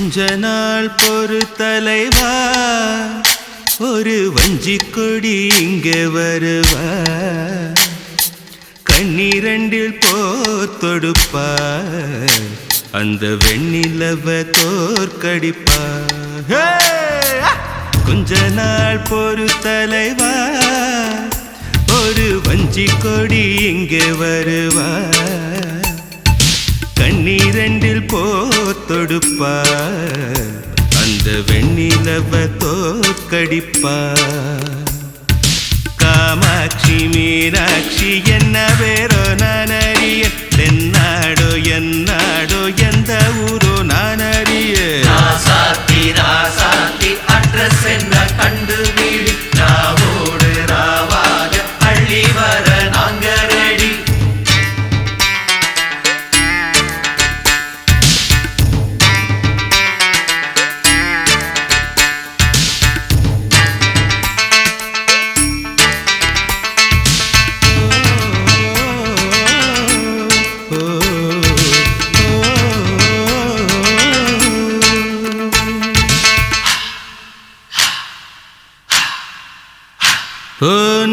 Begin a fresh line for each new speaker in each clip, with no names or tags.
கொஞ்ச நாள் பொறு தலைவா, ஒரு வஞ்சி கொடி இங்கே வருவா, கண்ணீரண்டில் போர் தொடுப்பா, அந்த வெண்ணிலவ தோற்கடிப்பா. கொஞ்ச நாள் பொறு தலைவா, ஒரு வஞ்சி கொடி இங்கே வருவா, கண்ணீரண்டில் போர் தொடுப்பா, அந்த வெண்ணிலவ தோற்கடிப்பா. காமாட்சி மீனாட்சி என்ன பேரோ நான் அறிய, தென்னாடோ என்னாடோ எந்த ஊரோ நான் அறிய.
ராசாத்தி ராசாத்தி அட்ரஸ் என்ன கண்டு வீடு, ராவோடு ராவாக அள்ளி வர நாங்க ரெடி.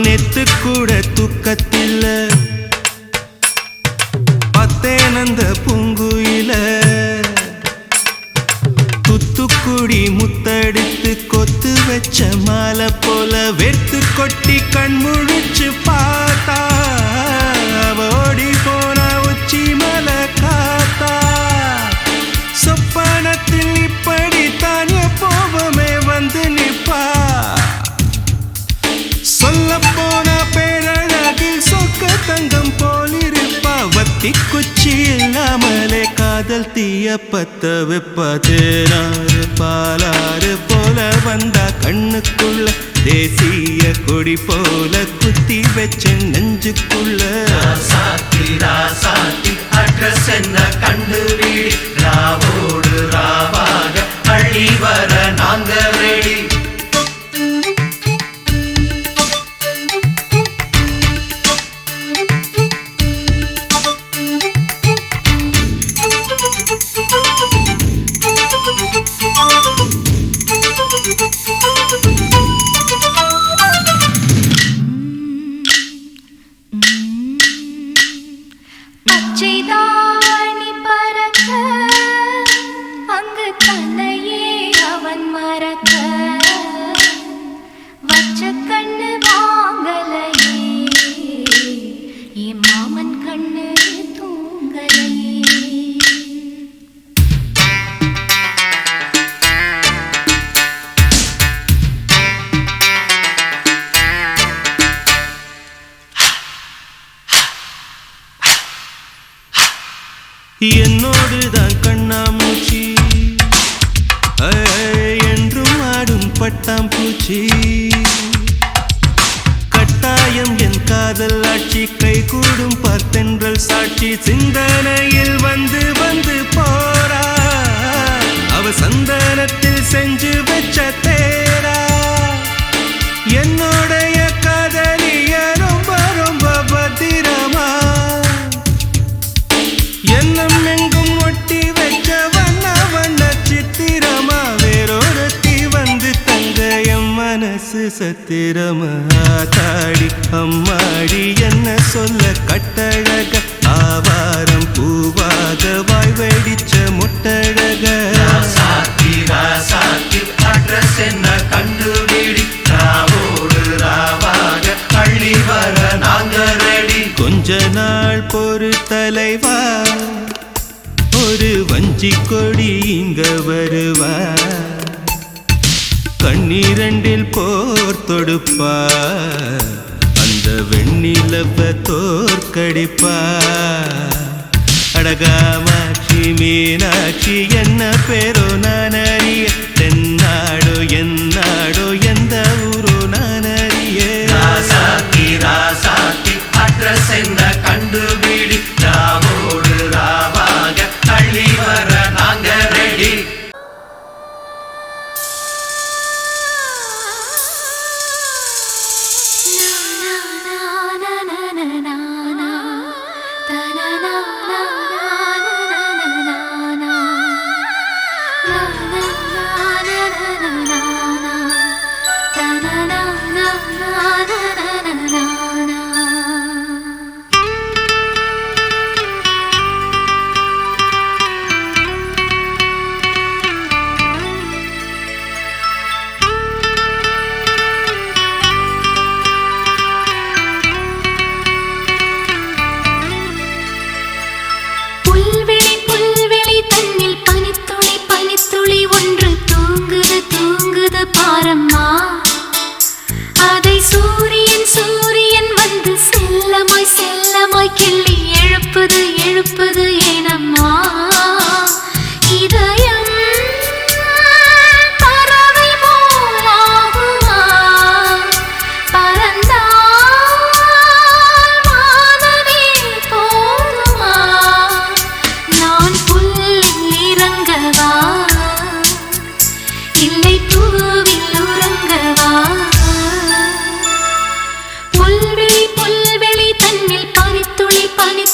நெத்து கூட தூக்கத்தில்ல, பத்தேனந்த பூங்குயில, துத்துக்குடி முத்தடித்து கொத்து வச்ச மாலை போல வெத்து கொட்டி கண் முழிச்சு பார்த்தா, ஓடி போன உச்சி மலை காத்தா. சொப்பனத்தில் இப்படித்தான் எப்போவுமே வந்து நிப்பா, சொல்ல போன பேரழகில் சொக்க தங்கம் போலிருப்பா. வத்தி குச்சி இல்லாமலே காதல் தீய பத்த வெப்பா. தேனாறு பாலாறு போல வந்தா கண்ணுக்குள்ள, தேசிய கொடி போல குத்தி வச்ச நெஞ்சுக்குள்ள.
ராசாத்தி ராசாத்தி அட்ரஸ் என்ன கண்டு வீடு, ராவோடு ராவாக அள்ளி வர நாங்க ரெடி.
பச்சைதாணி பறக்க அங்கு தன்னையே அவன் மறக்க, வச்ச கண்ணு வாங்கலையே என் மாமன் கண்ணு தூங்கலையே.
என்னோடுதான் கண்ணாமூச்சி என்றும் ஆடும் பட்டாம்பூச்சி, கட்டாயம் என் காதல் ஆட்சி, கை கூடும் பார்த்தென்றல் சாட்சி. சிந்தனையில் வந்து வந்து போரா, அவ சந்தனத்தில் செஞ்சு வச்ச தேரா. என்னுடைய காதலிய ரொம்ப ரொம்ப பத்திரமா, எண்ணம் எங்கும் ஒட்டி வச்ச வண்ண வண்ண சித்திரமா. வேறொருத்தி வந்து தங்க என் மனசு சத்திரமா. தாடி அம்மாடி என்ன சொல்ல கட்டழக, ஆவாரம் பூவாக வாய் வெடிச்ச முட்டழக.
ராசாத்தி ராசாத்தி அட்ரஸ் என்ன கண்டு வீடு, ராவோடு ராவாக அள்ளி வர நாங்க ரெடி.
கொஞ்ச நாள் பொறு தலைவா, ஒரு வஞ்சி கொடி இங்க வருவா, கண்ணீரண்டில் போர் தொடுப்பா, அந்த வெண்ணிலவ தோற்கடிப்பா. அடகாமாட்சி மீனாட்சி என்ன பேரோ நான் அறிய, தென்னாடோ என்னாடோ எந்த ஊரோ நான் அறிய.
ராசாத்தி ராசாத்தி அட்ரஸ் என்ன கண்டு வீடு, ராவோடு ராவாக அள்ளி வர நாங்க ரெடி.
na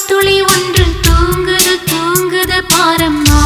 துளி ஒன்று தூங்குது தூங்குது பாரம்மா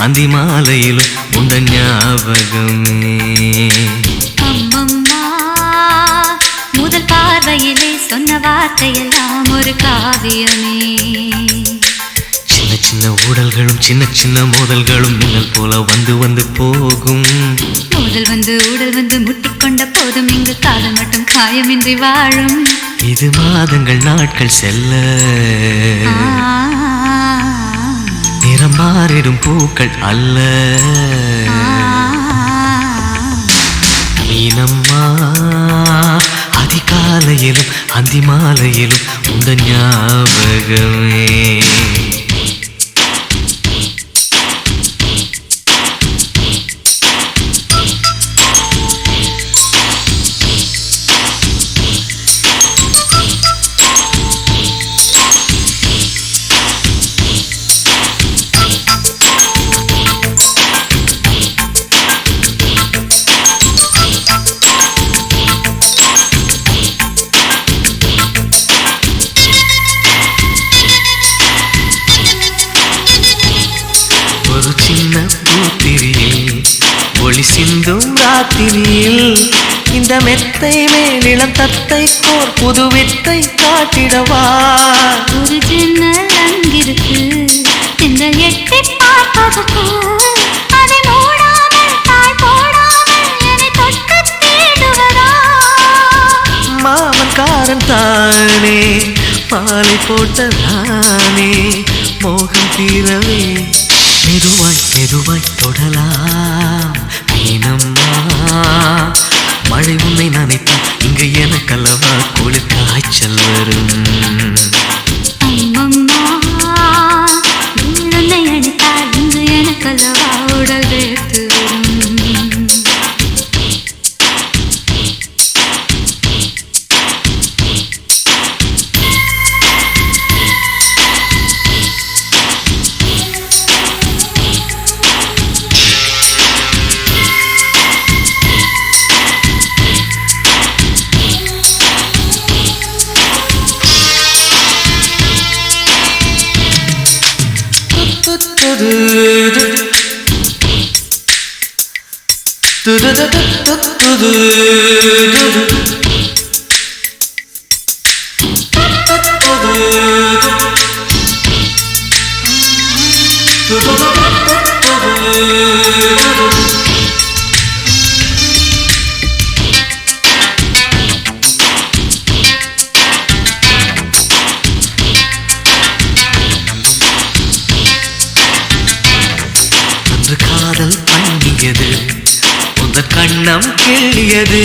அந்தி மாலையிலும் உண்ட ஞாபகமே.
அம்மம்மா முதல் பார்வையிலே சொன்ன வார்த்தையெல்லாம் ஒரு காவியமே.
சின்ன சின்ன ஊடல்களும் சின்ன சின்ன மோதல்களும் மின்னல் போல வந்து வந்து போகும்.
முதல் வந்து உடல் வந்து முட்டிக்கொண்ட போதும் இங்கு காதல் மட்டும் காயமின்றி வாழும்.
இது மாதங்கள் நாட்கள் செல்ல நிறம் மாறிடும் பூக்கள் அல்ல. மீனம்மா அதிகாலையிலும் அந்தி மாலையிலும் உந்த ஞாபகமே. சின்ன பூத்திரியில் ஒளி சிந்தும் ராத்திரியில் இந்த மெத்தை மேலிளம் தத்தை போர் புது வித்தை காட்டிடவா.
ஒரு ஜன்னல் அங்கிருக்கு இந்த எட்டி பார்ப்பதற்கு அதை மூடாமல் தாழ் போடாமல் என்னை தொட்டு தேடுவதா.
மாமன் காரன் தானே மாலை போட்ட நானே மோகம் தீரவே மெதுவாய் மெதுவாய் தொடலாம். மீனம்மா மழை உன்னை நினைத்தால் இங்கு எனக்கல்லவா குளிர் காய்ச்சல் வரும்.
அம்மம்மா உன்னை அணித்தால் இங்கு எனக்கல்லவா உடல் வேர்த்து வரும். காதல் பண்ணியது உந்த கண்ணம் கிள்ளியது.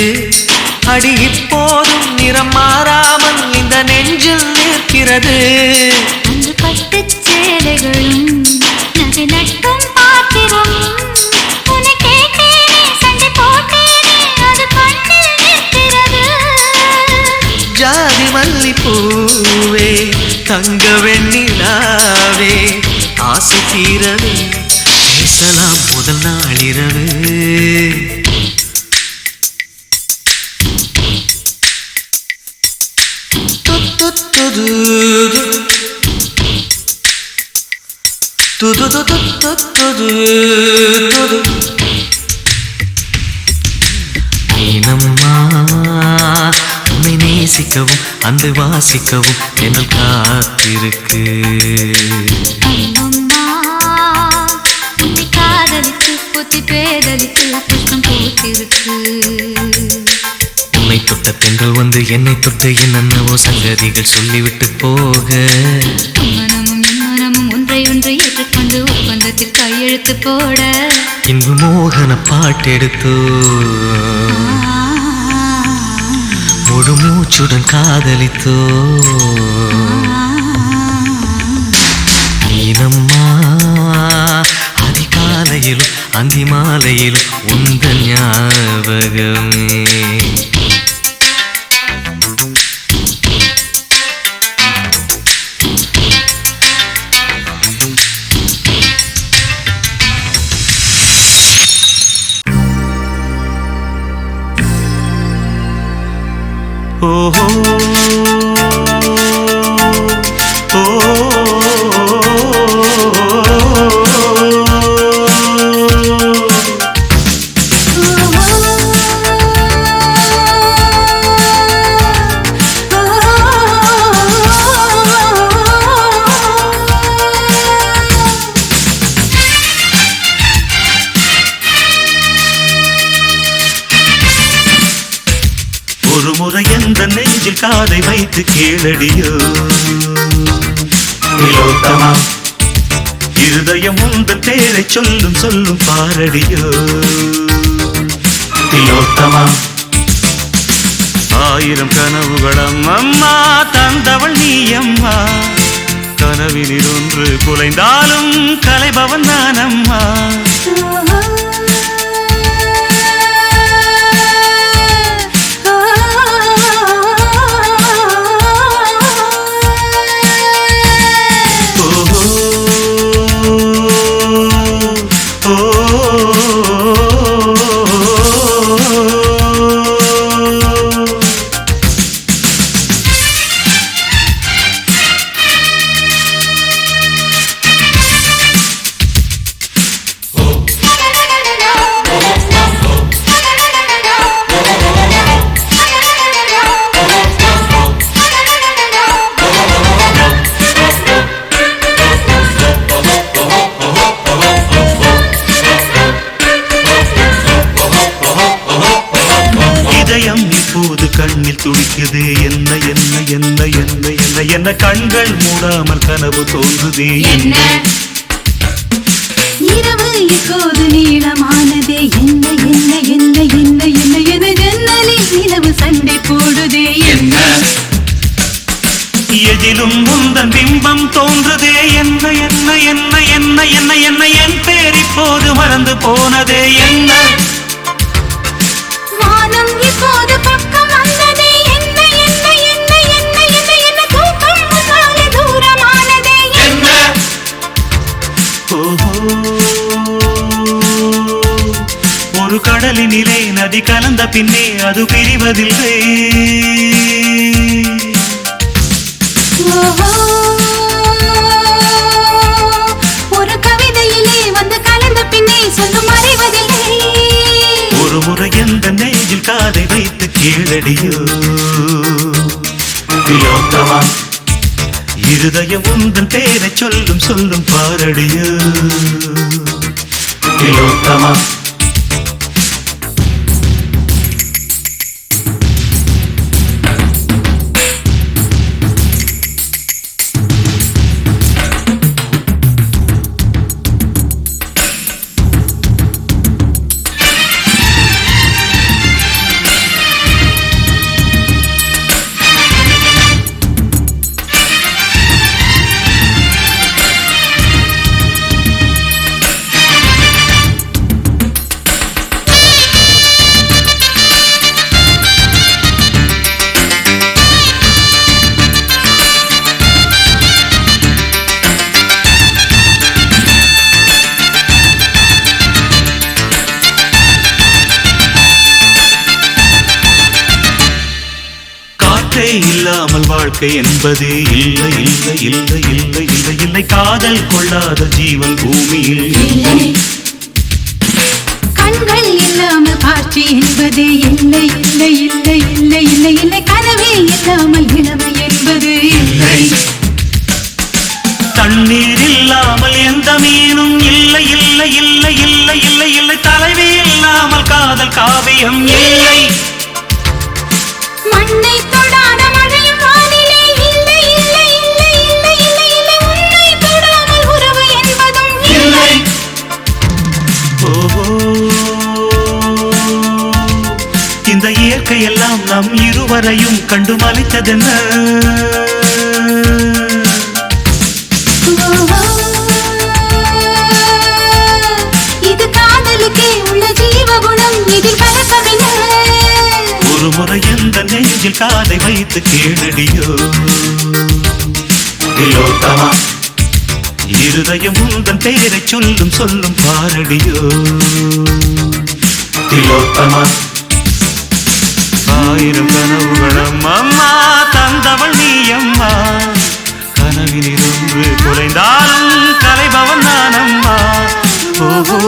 அடி இப்போதும் நிறம் மாறாமல் இந்த நெஞ்சில் நிற்கிறது. அந்த பட்டு சேலைகளும் நகை நட்டும் பாத்திரம் உன்னை கேட்டேனே சண்டை போட்டேனே அது கண்ணில் நிற்கிறது.
ஜாதி மல்லி பூவே தங்க வெண்ணிலாவே ஆசை தீரவே பேசலாம் முதல் நாளிரவு. மீனம்மா உன்னை நேசிக்கவும் அன்பை வாசிக்கவும் என்னல் காத்திருக்கு.
அம்மம்மா உன்னை காதலித்து பொத்தி பேதலித்து புஷ்பம் பூத்திருக்கு.
உன்னை தொட்ட தென்றல் வந்து என்னை தொட்டு என்னென்னவோ சங்கதிகள் சொல்லிவிட்டு போக
மனமும் என் மனமும் ஒன்றை ஒன்று ஏற்றுக்கொண்டு ஒப்பந்தத்தில் கையெழுத்து போட
இன்பு மோகன பாட்டெடுத்தோ முழு மூச்சுடன் காதலித்தோ. மீனம்மா அதிகாலையிலும் அந்தி மாலையிலும் உந்த ஞாபகமே. ஓஹோ ஓ
ஒரு முறை எந்த நெஞ்சில் காதை வைத்து கேளடியோ திலோத்தமா இருதயம் உந்தன் பேரை சொல்லும் சொல்லும் பாரடியோ திலோத்தமா ஆயிரம் கனவுகளம் அம்மா தந்தவள் நீ அம்மா கனவினில் ஒன்று குலைந்தாலும் கலைபவன் நான் அம்மா இப்போது கண்ணில் துடிக்குது என்ன என்ன என்ன என்ன என்ன என்ன கண்கள் மூடாமல் கனவு தோன்றுதே
என்ன இரவு இப்போது நீளமானதே என்ன என்ன என்ன என்ன என்ன என ஜன்னலில் நிலவு சண்டை போடுதே என்ன
எதிலும் முந்தன் பிம்பம் தோன்றுதே என்ன என்ன என்ன என்ன என்ன என்ன என் பேர் இப்போது மறந்து போனதே என்ன
வானம் இப்போது பக்கம் வந்ததே என்ன என்ன என்ன என்ன என்ன என்ன தூக்கம் முன்னாலே தூரமானதே என்ன
ஒரு கடலினிலே நதி கலந்த பின்னே அது பிரிவதில்லை
ஒரு கவிதையிலே வந்து கலந்த பின்னே சொல்லும் அறிவதில்லை
ஒரு முறை எந்த நெஞ்சில் காதை வைத்து கேளடியோ திலோத்தமா இருதயம் உந்தன் பேரை சொல்லும் சொல்லும் பாரடியோ திலோத்தமா இல்லாமல் வாழ்க்கை என்பது இல்லை இல்லை இல்லை இல்லை இல்லை இல்லை காதல் கொள்ளாத ஜீவன் பூமியில்
இல்லை கண்கள் இல்லாமல் காட்சி என்பது இல்லை இல்லை இல்லை இல்லை இல்லை இல்லை கனவே இல்லாமல் இளமை என்பது இல்லை
தண்ணீர் இல்லாமல் எந்த மீனும் இல்லை இல்லை இல்லை இல்லை இல்லை இல்லை தலைவி இல்லாமல் காதல் காவியம் இல்லை
மண்ணை தொடாத மழையும் வானிலே இல்லை இல்லை இல்லை இல்லை இல்லை இல்லை உன்னை தொடாமல் உறவு என்பதும் இல்லை
இந்த இயற்கையெல்லாம் நம் இருவரையும் கண்டு மலித்ததென்ன
இது காதலுக்கே உள்ள ஜீவ குணம் இதில் கலக்கவில்லை
ஒரு முறை எந்த நெஞ்சில் காதை வைத்து கேளடியோ திலோத்தமா இருதயம் உந்தன் பேரை சொல்லும் சொல்லும் பாரடியோ திலோத்தமா ஆயிரம் கனவுகளம் அம்மா தந்தவள் நீ அம்மா கனவினில் ஒன்று குலைந்தாலும் கலைபவன் நான் அம்மா ஓஹோ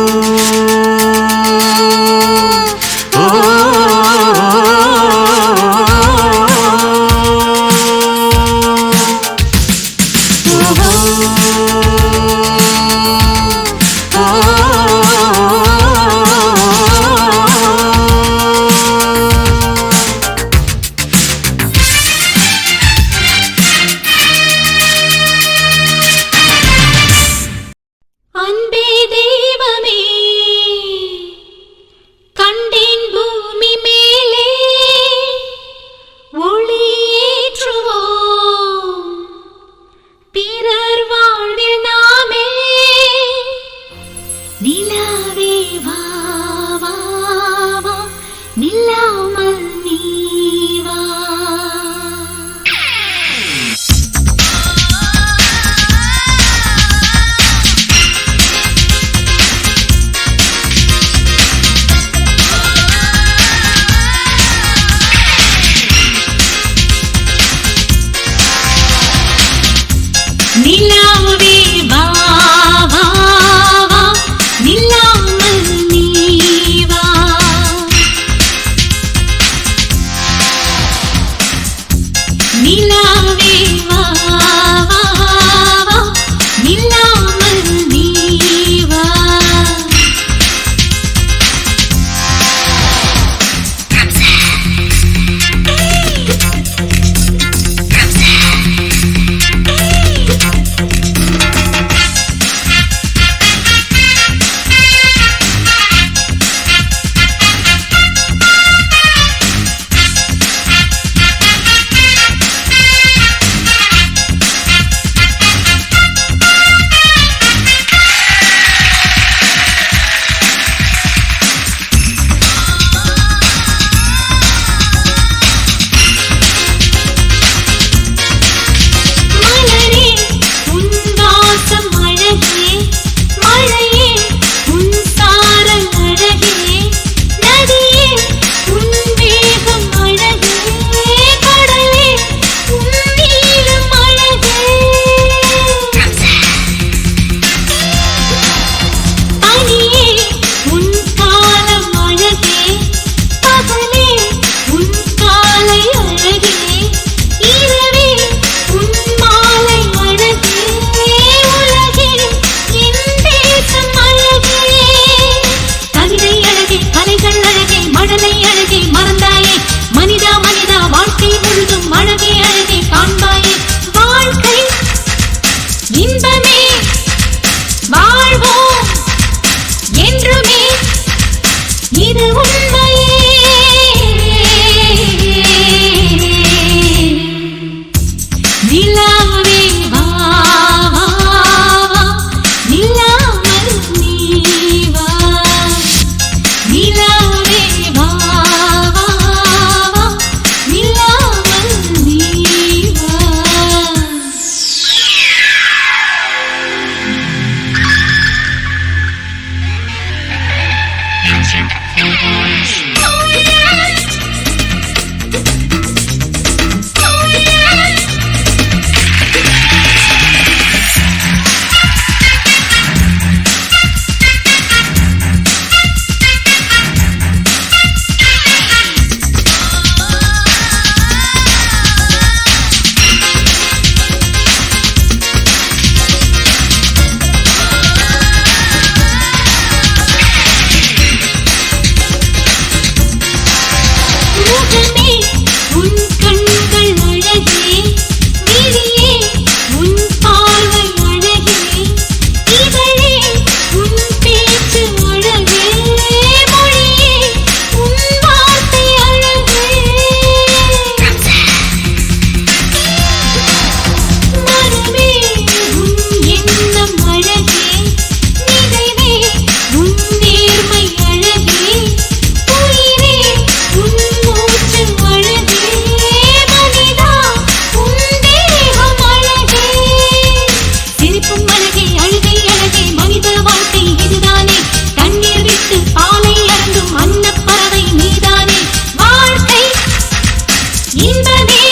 இன்பமே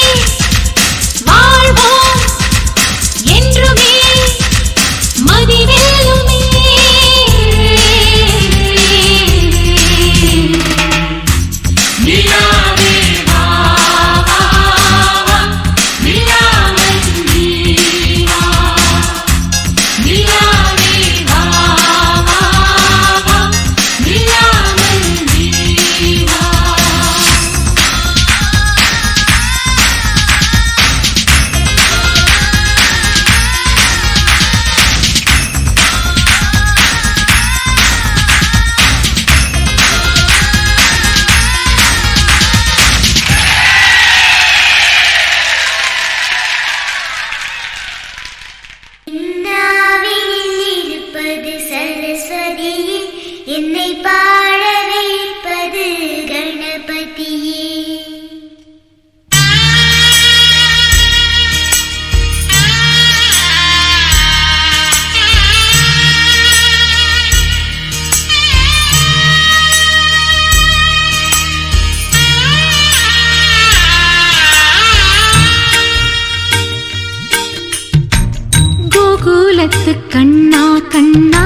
வாழ்வோம் என்றுமே மதிவெல்லுமே நிலாவே வா வா வா நிலாவன் நீ வா நிலாவே வா வா வா நிலாவன் நீ வா
நாவினில் இருப்பது சரஸ்வதியே என்னை பாட வைப்பது கணபதியே
கோகுலத்து கண்ணா கண்ணா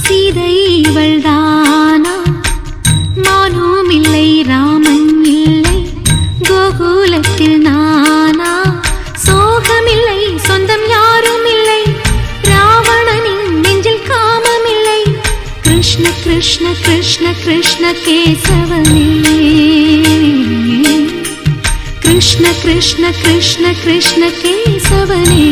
சீதை இவள்தானா நானும் இல்லை ராமன் இல்லை கோகுலத்தில் நானா சோகமில்லை சொந்தம் யாரும் இல்லை ராவணனின் நெஞ்சில் காமமில்லை கிருஷ்ண கிருஷ்ண கிருஷ்ண கிருஷ்ண கேசவனே கிருஷ்ண கிருஷ்ண கிருஷ்ண கிருஷ்ண கேசவனே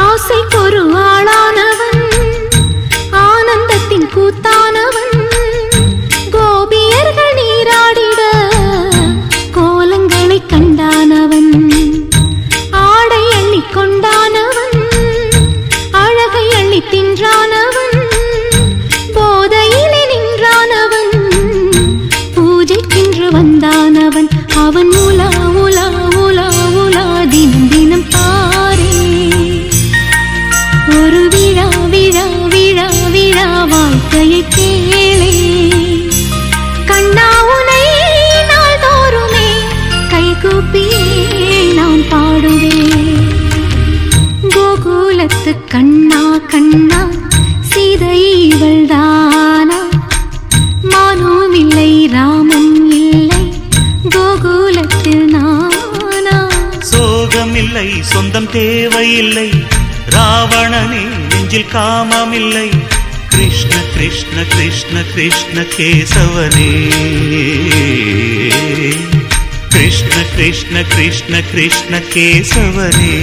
ஆசைக்கொரு ஆளானவன் ஆனந்தத்தின் கூத்தானவன் கோபியர்கள் நீராடிட கோலங்களை கண்டானவன் ஆடை அள்ளி கொண்டானவன் அழகை அள்ளி தின்றானவன் போதையிலே நின்றானவன் பூஜைக்கென்று வந்தானவன் அவன் உலா உலா உலா உலா தினம் தினம் பாரே ஒரு விழா விழா விழா விழா வாழ்க்கையை கேளே கண்ணா உனை நாள்தோறுமே கைகூப்பியே நான் பாடுவேன் கோகுலத்து கண்ணா கண்ணா சீதை இவள்தானா மானும் இல்லை ராமன் இல்லை கோகுலத்தில் நானா
சோகமில்லை சொந்தம் தேவையில்லை ராவணனே நெஞ்சில் காமமில்லை கிருஷ்ண கிருஷ்ண கிருஷ்ண கிருஷ்ண கேசவனே கிருஷ்ண கிருஷ்ண கிருஷ்ண கிருஷ்ண கேசவனே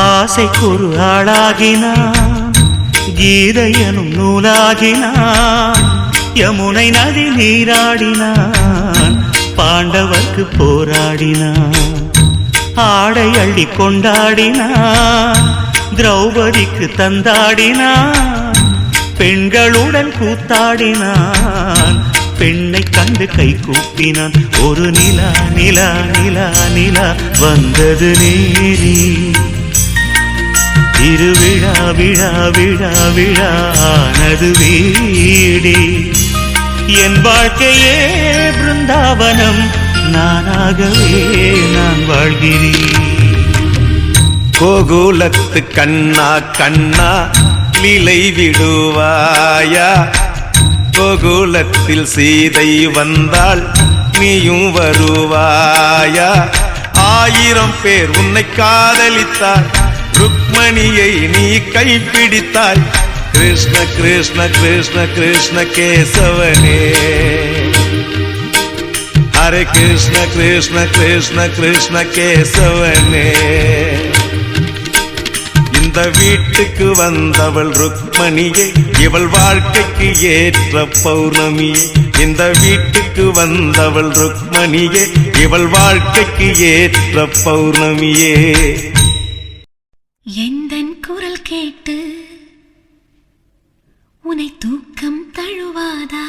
ஆசைக்கொரு ஆளாகினான் கீதையனும் நூலாகினான் யமுனை நதி நீராடினான் பாண்டவர்க்கு போராடினான் ஆடை அள்ளி கொண்டாடினான் திரௌபதிக்கு தந்தாடினான் பெண்களுடன் கூத்தாடினான் பெண்ணை கண்டு கை கூப்பினான் ஒரு நிலா நிலா நிலா நிலா வந்தது நேரி திருவிழா விழா விழா விழானது வீடே என் வாழ்க்கையே பிருந்தாவனம் நானாகவே நான் வாழ்கிறேன்.
கோகுலத்து கண்ணா கண்ணா லீலை விடுவாயா கோகுலத்தில் சீதை வந்தாள் நீயும் வருவாயா 1000 பேர் உன்னை காதலித்தார் ருக்மணியை நீ கைப்பிடித்தாய் கிருஷ்ண கிருஷ்ண கிருஷ்ண கிருஷ்ண கேசவனே ஹரே கிருஷ்ண கிருஷ்ண கிருஷ்ண கிருஷ்ண கேசவனே இந்த வீட்டுக்கு வந்தவள் ருக்மணியே இவள் வாழ்க்கைக்கு ஏற்ற பௌர்ணமியே இந்த வீட்டுக்கு வந்தவள் ருக்மணியே இவள் வாழ்க்கைக்கு ஏற்ற பௌர்ணமியே.
எந்தன் குரல் கேட்டு உனை தூக்கம் தழுவாதா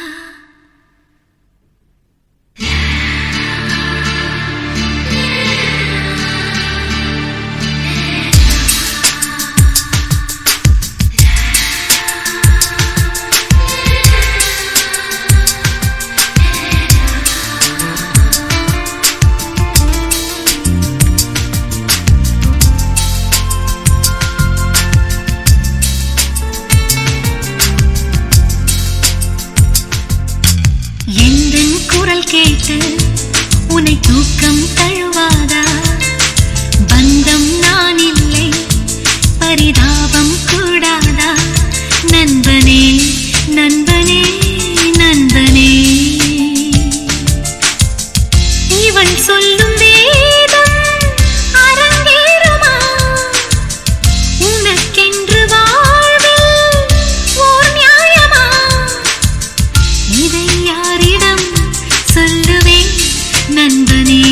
கேட்டு உனை தூக்கம் தழுவாதா பந்தம் நான் இல்லை பரிதாபம் கூடாதா நண்பனே நண்பனே நண்பனே இவள் சொல்லும் வேதம் அரங்கேறுமா உனக்கென்று வாழ்வில் ஓர் நியாயமா இதை யாரிடம் சொல்லுவேன் நண்பனே.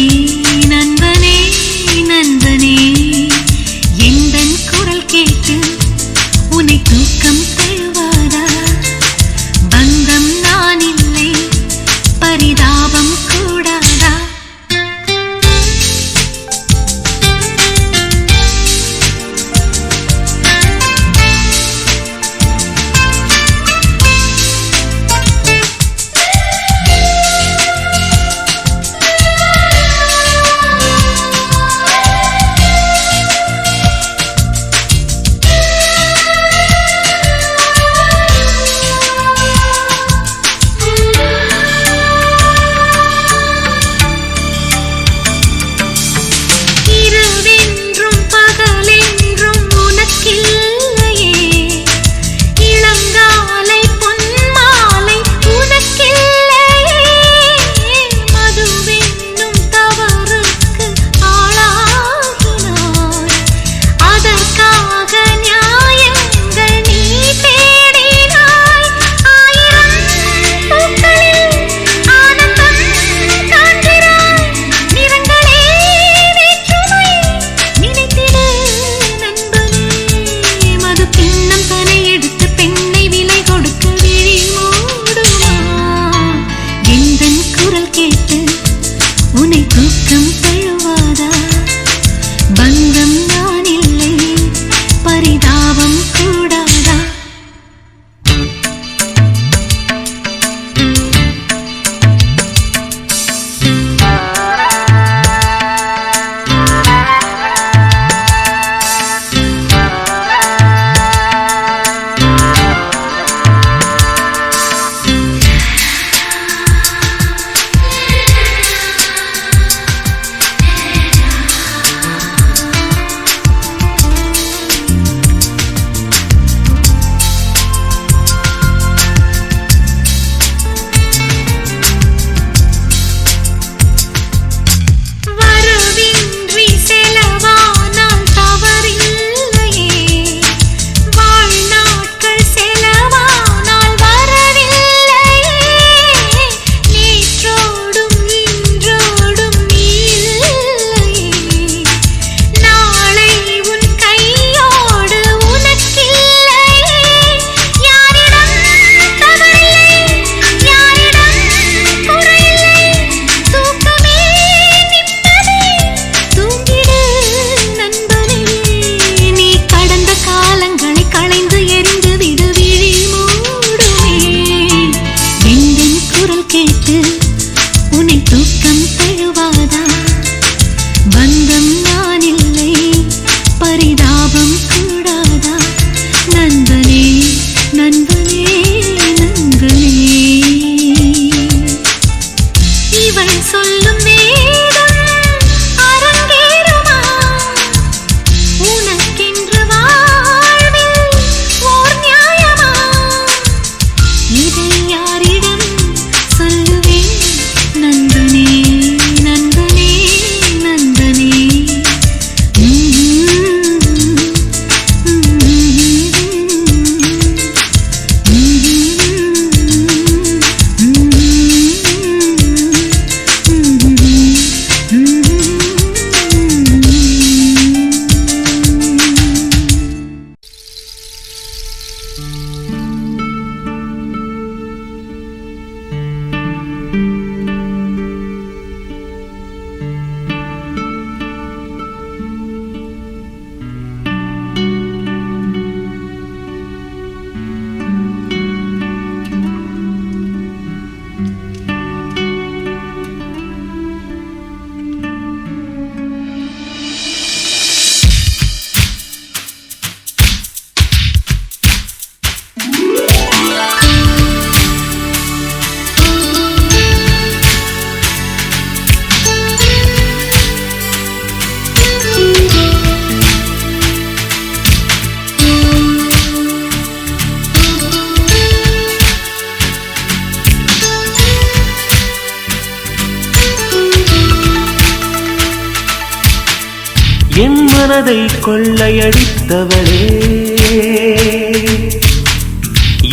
மனதை கொள்ளையடித்தவளே,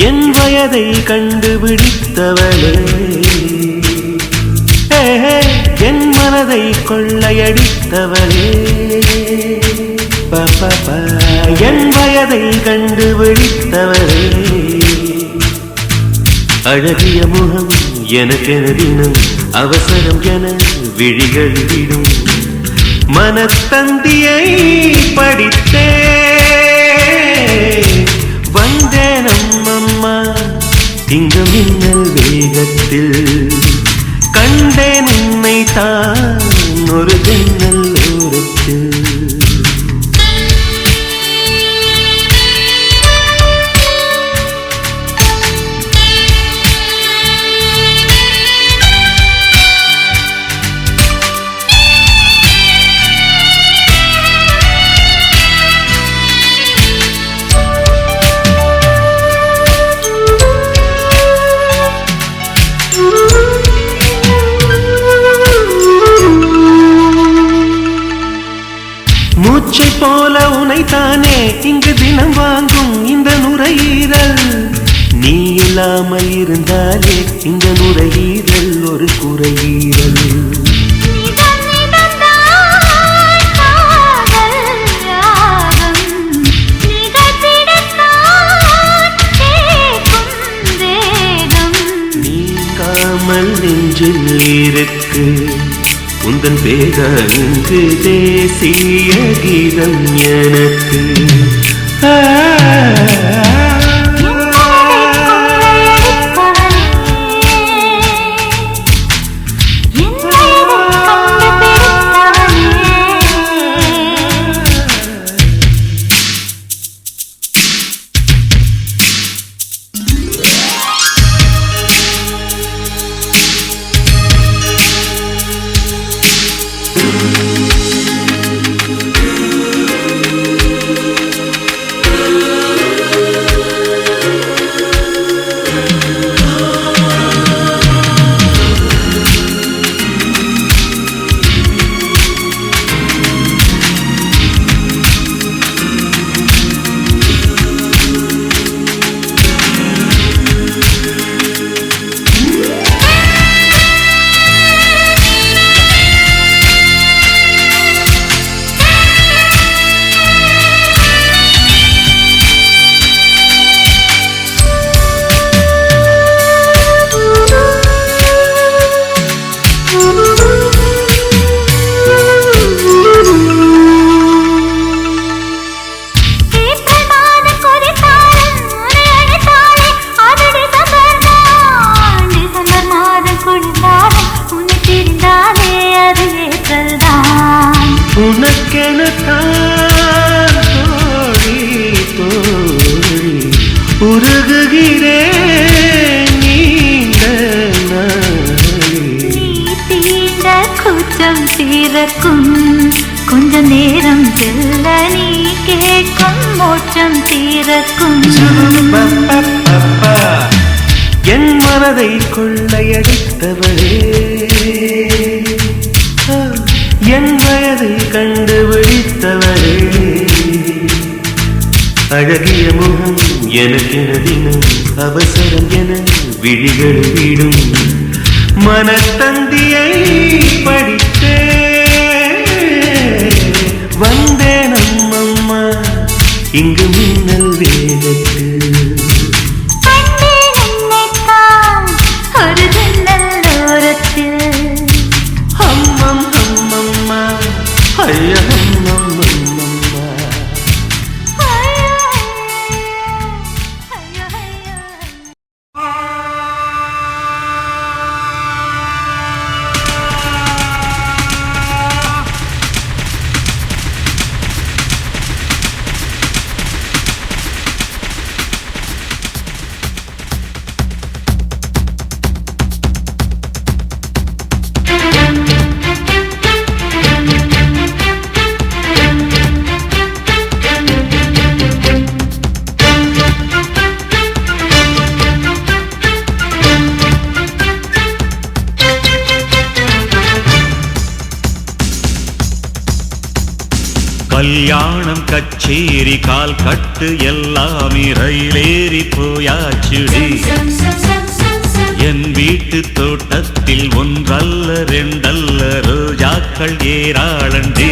என் வயதை கண்டுபிடித்தவளே, என் மனதை கொள்ளையடித்தவளே, என் வயதை கண்டுபிடித்தவளே. அழகிய முகம் எனக்கென தினம் அவசரம் என விழிகள் விடும். மனத்தந்தியை படித்தே வந்தேன் அம்மம்மா, இங்கு மின்னல் வேகத்தில் கண்டேன் உன்னை தான் ஒரு ஜன்னல் ஓரத்தில். மூச்சை போல உனைத்தானே இங்கு தினம் வாங்கும் இந்த நுரையீரல். நீ இல்லாமல் இருந்தாலே இந்த நுரையீரல் ஒரு குறையீரல். நீங்காமல் நெஞ்சில் இருக்கு உந்தன் பேர இங்கு தேசிய கீதம் எனக்கு.
கொஞ்ச நேரம் செல்ல நீ கேட்கும் மோட்சம் தீரக்கும்.
என் மனதை கொள்ளையடித்தவளே, என் வயதை கண்டுபிடித்தவளே. அழகிய முகம் எனக்கென தினம் அவசரம் என விழிகள் விடும். மனத்தந்தியை படித்தே வந்தேன் அம்மம்மா, இங்கு மின்னல் வேகத்தில்
ஒரு ஜன்னல் ஓரத்தில்.
அம்மம் அம்மம்மா ஐயா அம்மம்மா.
கல்யாணம் கச்சேரி கால் கட்டு எல்லாமே ரயிலேறி போயாச்சுடி. என் வீட்டு தோட்டத்தில் ஒன்றல்ல ரெண்டல்ல ரோஜாக்கள் ஏராளண்டி.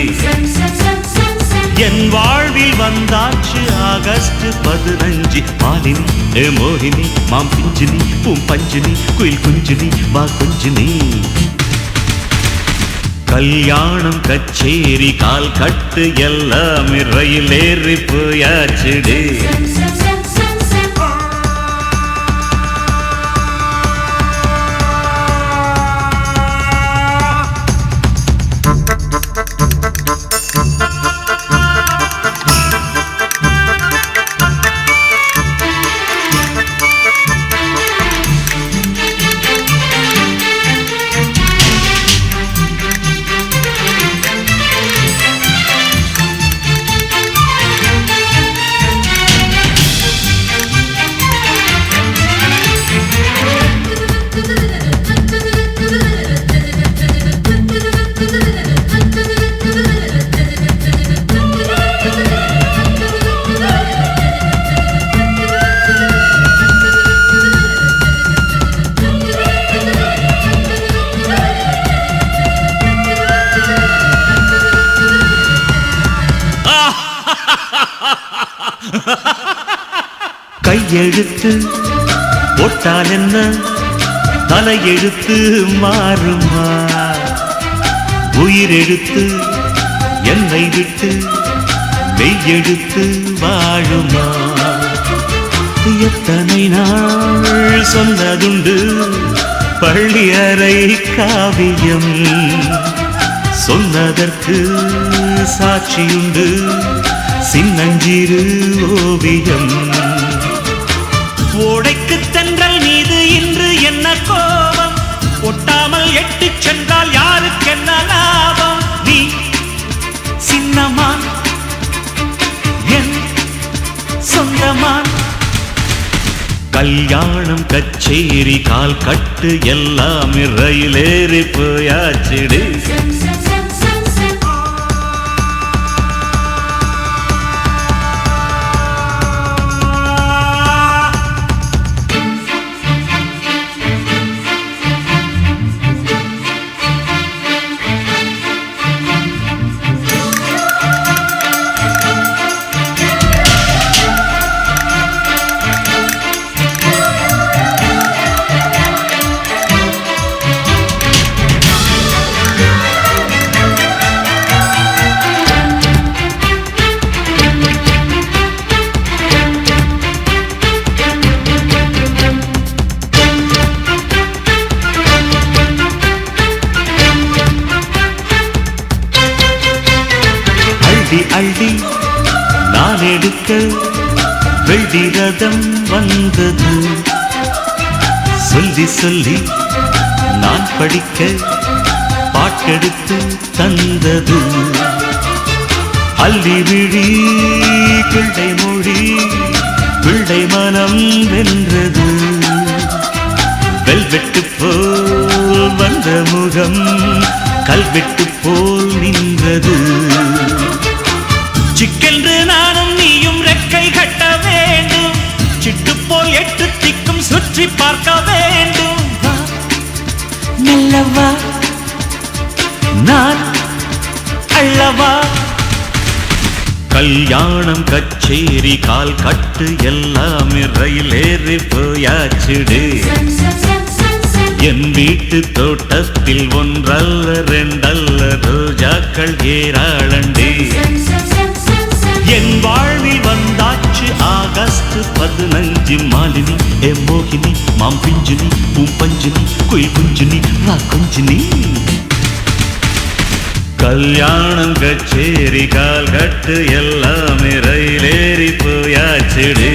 என் வாழ்வில் வந்தாச்சு ஆகஸ்ட் 15. மாலினி ஏ மோகினி மாம் பிஞ்சினி பூம் பஞ்சினி குயில் குஞ்சினி வா குஞ்சினி. கல்யாணம் கச்சேரி கால் கட்டு எல்லாம் ரயிலேறி போயாச்சுடி. கையெழுத்து போட்டால் என்ன தலையெழுத்து மாறுமா? உயிரெழுத்து என்னை விட்டு மெய்யெழுத்து வாழுமா? எத்தனை நாள் சொன்னதுண்டு பள்ளி அறை காவியம், சொன்னதற்கு சாட்சியுண்டு சின்னஞ்சிறு ஓவியம். ஓடைக்கு தென்றல் மீது இன்று என்ன கோபம்? ஒட்டாமல் எட்டு சென்றால் யாருக்கென்ன லாபம்? நீ சின்னமான் என் சொந்தமான். கல்யாணம் கச்சேரி கால் கட்டு எல்லாம் ரயிலேறி போயாச்சிடு. அள்ளி நான் எடுக்க வெள்ளி ரதம் வந்தது. சொல்லி சொல்லி நான் படிக்க பாட்டெடுத்து தந்தது. அள்ளி விழி பிள்ளை மொழி பிள்ளை மனம் வென்றது. வெல்வெட்டு போல் வந்த முகம் கல்வெட்டு போல் நின்றது. சிக்கென்று நானும் நீயும் ரெக்கை கட்ட வேண்டும். சிட்டு போல் எட்டு திக்கும் சுற்றி பார்க்க வேண்டும். மெல்லவா நான் அள்ளவா. கல்யாணம் கச்சேரி கால் கட்டு எல்லாம் ரயிலேறி போயாச்சுடு. என் வீட்டு தோட்டத்தில் ஒன்றல்ல ரெண்டல்ல ரோஜாக்கள் ஏராளண்டி. என் வாழ்வில் வந்தாச்சு ஆகஸ்ட் 15. மாலினி ஏ மோகினி மாம் பிஞ்சினி பூம் பஞ்சினி குயில் குஞ்சினி வா குஞ்சினி. கல்யாணம் கச்சேரி கால் கட்டு எல்லாமே ரயிலேறி போயாச்சுடு.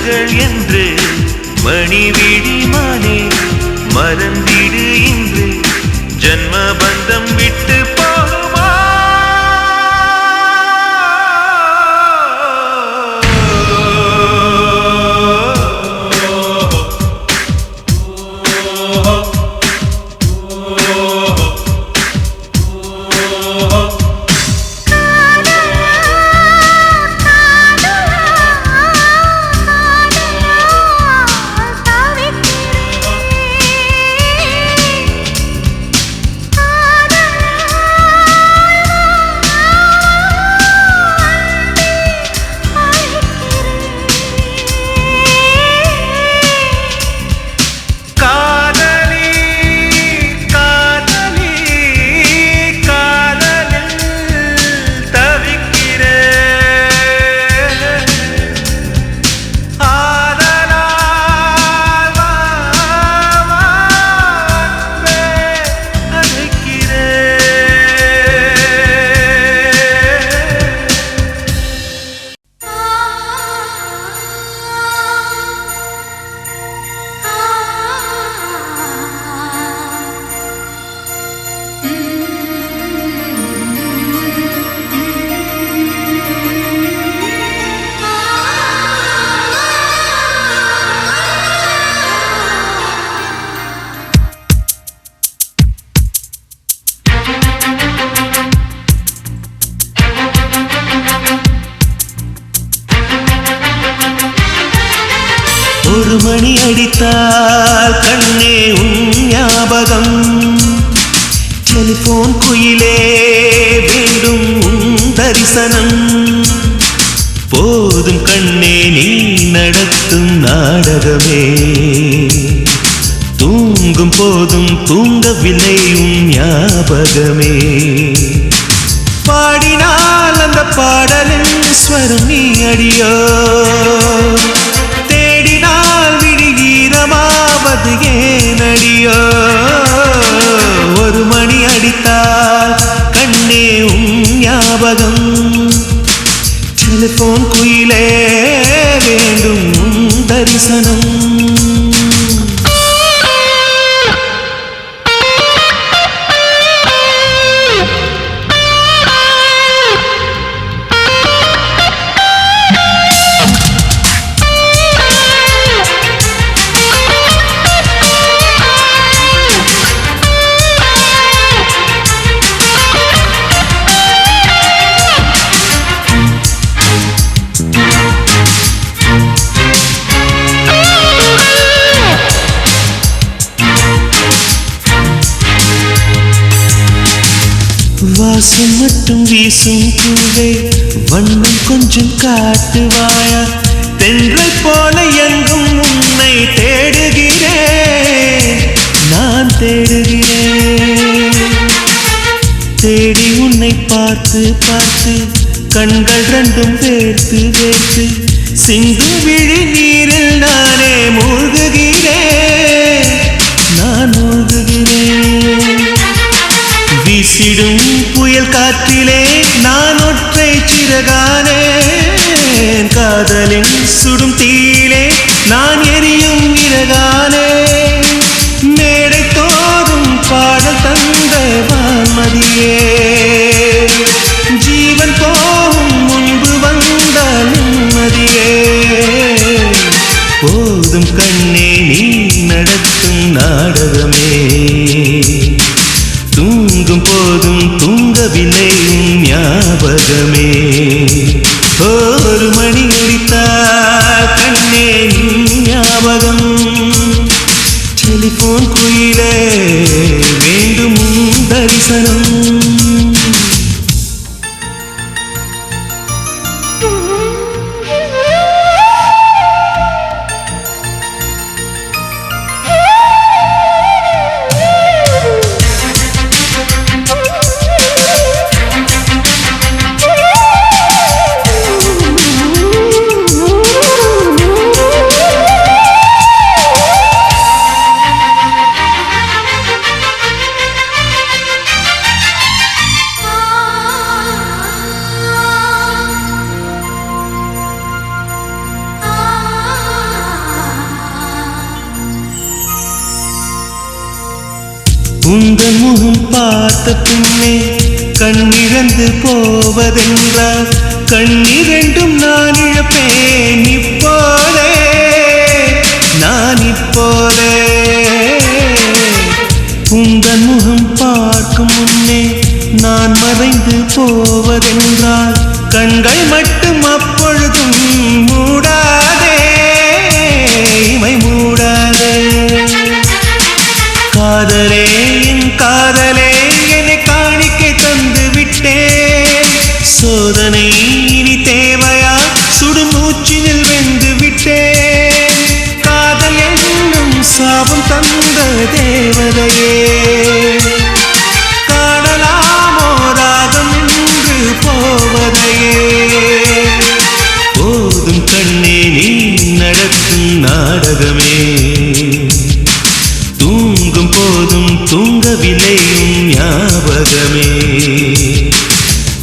உறவுகள் என்று மணிவிழி மானே மறந்திடு இன்று ஜன்ம பந்தம் விட்டு போகுமா ஒரு மணி அடித்தால் கண்ணே உன் ஞாபகம் டெலிபோன் குயிலே வேண்டும் உன் தரிசனம் போதும் கண்ணே நீ நடத்தும் நாடகமே தூங்கும் போதும் தூங்கவில்லை உன் ஞாபகமே பாடினால் அந்த பாடலின் ஸ்வரம் நீ அடியோ விடுகீரமாவது ஏனடியோ ஒரு மணி அடித்தால் கண்ணே உன் ஞாபகம் டெலிபோன் குயிலே வேண்டும் உன் தரிசனம் வாசம் மட்டும் வீசும் பூவே வண்ணம் கொஞ்சம் காட்டுவாயா தென்றல் போல எங்கும் உன்னை தேடுகிறேன் நான் தேடுகிறேன் தேடி உன்னை பார்த்து பார்த்து கண்கள் ரெண்டும் வேர்த்து வேர்த்து சிந்தும் விழி நீரில் நானே மூழ்குகிறேன் நான் மூழ்குகிறேன் வீசிடும் புயல் காற்றிலே நான் ஒற்றை சிறகானேன் காதலின் சுடும் தீயிலே நான் எரியும் இறகானே மேடை தோறும் பாடல் தந்த வான்மதியே ஜீவன் போகும் முன்பு வந்த நிம்மதியே போதும் கண்ணே நீ நடத்தும் நாடகமே தூங்கும் போதும் தூங்கவில்லை ஞாபகமே ஒரு மணி அடித்தால் கண்ணே ஞாபகம் டெலிபோன் குயிலே வேண்டும் தரிசனம் உங்கள் முகம் பார்த்த பின்னே கண்ணிழந்து போவதென்றால் கண்ணிரண்டும் நான் இழப்பேன் இப்போதே நான் இப்போதே உங்கள் முகம் பார்க்கும் முன்னே நான் மறைந்து போவதென்றால் கண்கள் மட்டும் அப்பொழுதும் மூடாதே இமை மூடாதே காதலே என் காதலே என்னை காணிக்கை தந்து விட்டேன் சோதனை இனி தேவையா சுடும் மூச்சினில் வெந்து விட்டேன் காதல் என்னும் சாபம் தந்த தேவதையே காணலாமோ ராகம் என்று போவதையே போதும் கண்ணே நீ நடக்கும் நாடகமே தூங்கும் போதும் தூங்கவில்லையும் ஞாபகமே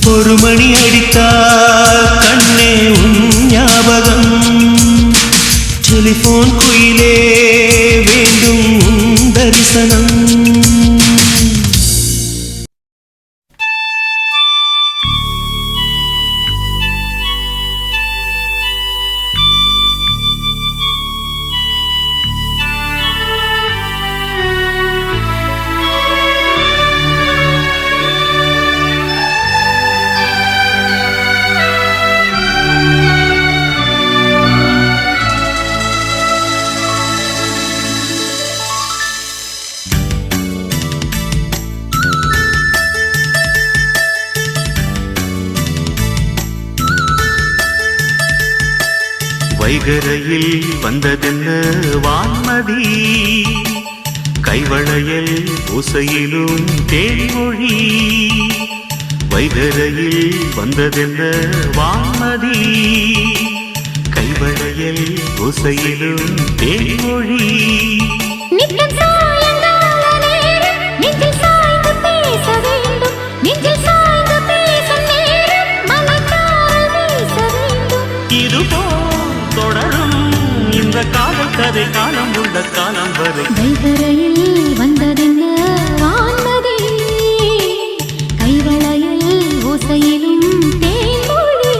ஒரு மணி அடித்தால் கண்ணே உன் ஞாபகம் டெலிபோன் குயிலே வேண்டும் உன் தரிசனம் வைகரையில் வந்ததென்ன வான்மதி கைவளையல் ஓசையிலும் தேன்மொழி வைகரையில் வந்ததென்ன வான்மதி கைவளையல் ஓசையிலும் தேன்மொழி
நித்தம் சாயங்கால நேரம் நெஞ்சில் சாய்ந்து பேச வேண்டும் நெஞ்சில் சாய்ந்து பேசும் நேரம் மனத்தால் வீச வேண்டும்
இதுபோ தொடரும் இந்த காதல் கதை காலம் உள்ள காலம் வரை
வைகரையில் வந்ததென்ன வான்மதி கைவளையல் ஓசையிலும் தேன்மொழி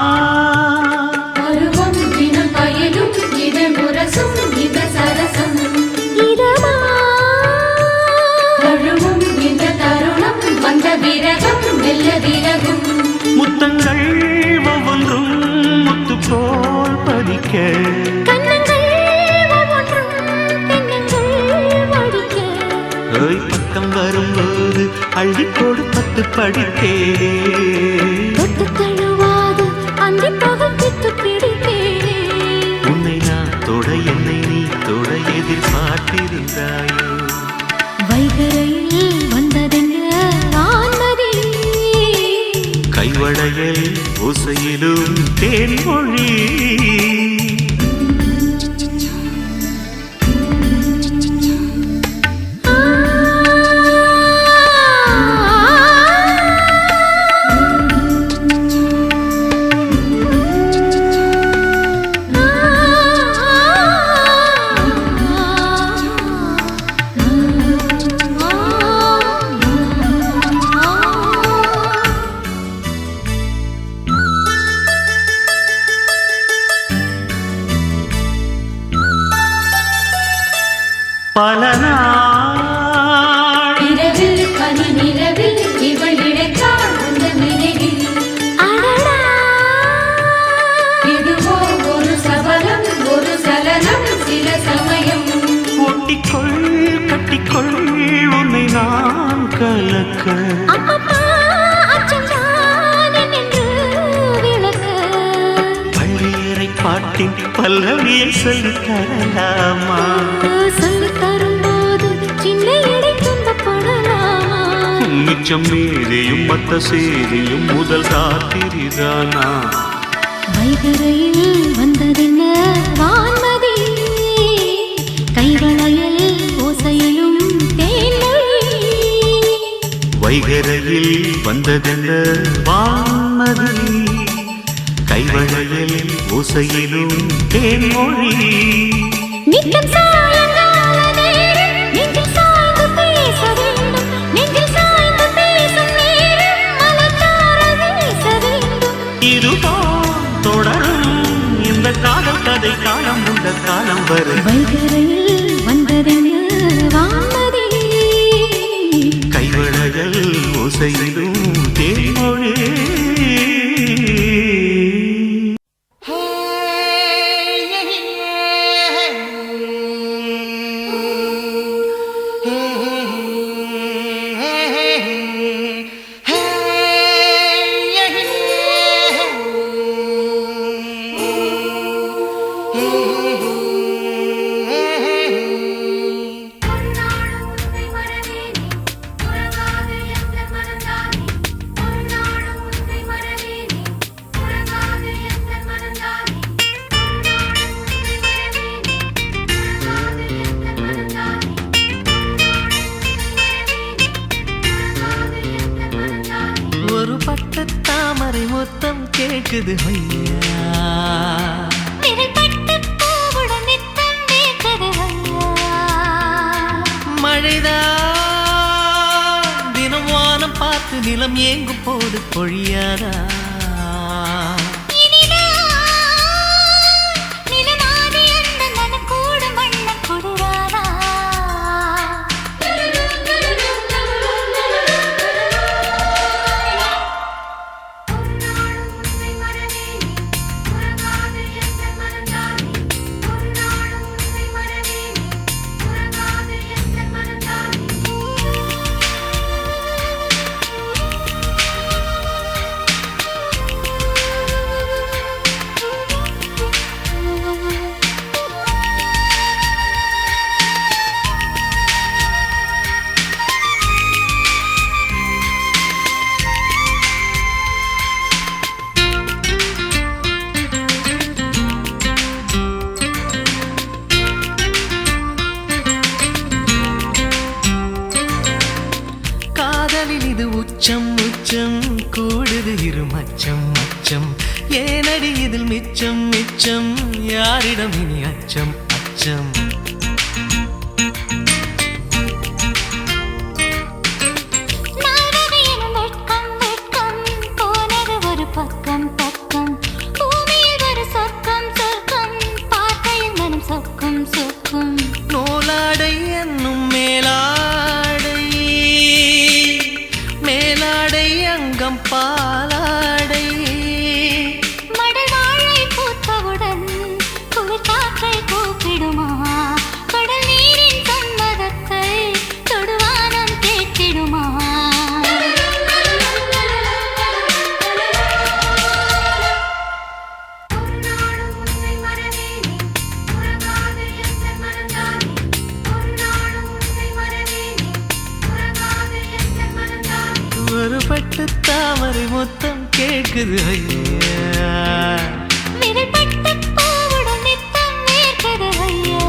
இதுதான்
பருவம் தினம் பயனும் இது முரசும் இது சரசம்
இதமா
தழுவும் இந்த தருணம் வந்த விரகம் வெல்ல விரகும்
முத்தங்கள் ஒவ்வொன்றும் முத்து போல் பதிக்க
கண்ணங்கள் ஒவ்வொன்றும் தென்னங்கள் வடிக்க
பக்கம் வரும்போது அள்ளிக்கோடு 10 படித்தே
தொட்டு தழுவாது அந்தி பகப்பித்து பிடித்தேனே
உன்னை நான் தொட என்னை நீ தொட எதிர்பார்த்திருந்தாயோ
வைகரையில் வந்ததென்ன வான்மதி
கைவளையல் ஓசையிலும் தேன்மொழி பல நாள்
இரவில் பனி நிலவில் இவள் இழைத்தாள் அந்த நினைவில்
அடடா
இதுவோ ஒரு சபலம் ஒரு சலனம் சில சமயம்
ஒட்டிக்கொள் கட்டிக்கொள் உன்னை நான் கலக்க
அப்பப்பா அச்சம்தான் என்னென்று விளக்க
பள்ளியறை பாட்டின் பல்லவியை சொல்லித் தரலாமா
சொல்லித் தரும்போது சின்ன
உச்சம் மேரியும் மத்த சேரியும் முதல் ராத்திரிதானா
வைகரையில் வந்ததென்ன வான்மதி கைவளையல் ஓசையிலும் தேன்மொழி
வைகரையில் வந்ததென்ன வான்மதி கைவளையலில் ஓசையிலும் தேன்மொழி
நித்தம் சாயங்கால நேரம் நெஞ்சில் சாய்ந்து பேச வேண்டும் நெஞ்சில் சாய்ந்து பேசும் நேரம் மலர்த்தார வீச வேண்டும்
இதுதான் தொடரும் இந்த காதல் கதை காலம் உள்ள காலம் வரை
வைகரையில் வந்ததென்ன வான்மதி
கைவளையல் ஓசையிலும் தேன்மொழி
ஒரு பட்டு தாமரை மொத்தம் கேக்குது ஐயா
விரல்பட்டு பூவுடன் நித்தம் வேர்க்குது ஐயா
மழைதான் தினம் வானம் பார்த்து நிலம் ஏங்கும் போது பொழியாதா
நிலமாதி அந்த நனக்கூடும் வண்ணம் கொடுராதா
காதலில் இது உச்சம் உச்சம் கூடுது இரு மச்சம் மச்சம் ஏனடி இதில் மிச்சம் மிச்சம் யாரிடம் இனி அச்சம் அச்சம்
நால்வகையிலும் வெட்கம் வெட்கம் போனது ஒரு பக்கம் பக்கம் பூமியில் ஒரு சொர்க்கம் சொர்க்கம் பார்க்கையில் மனம் சொக்கும் சொக்கும்
நூலாடை என்னும் மேலாடை மேலாடை அங்கம் பாலாடை
மடல் வாழை பூத்தவுடன் குளிர் காற்றை கூப்பிடுமா கடல் நீரின் சம்மதத்தை தொடுவானம் கேட்டிடுமா
ஒரு பட்டு தாமரை மொத்தம் கேட்குது ஐயா
விரல்பட்டு பூவுடன் நித்தம் வேர்க்குது ஐயா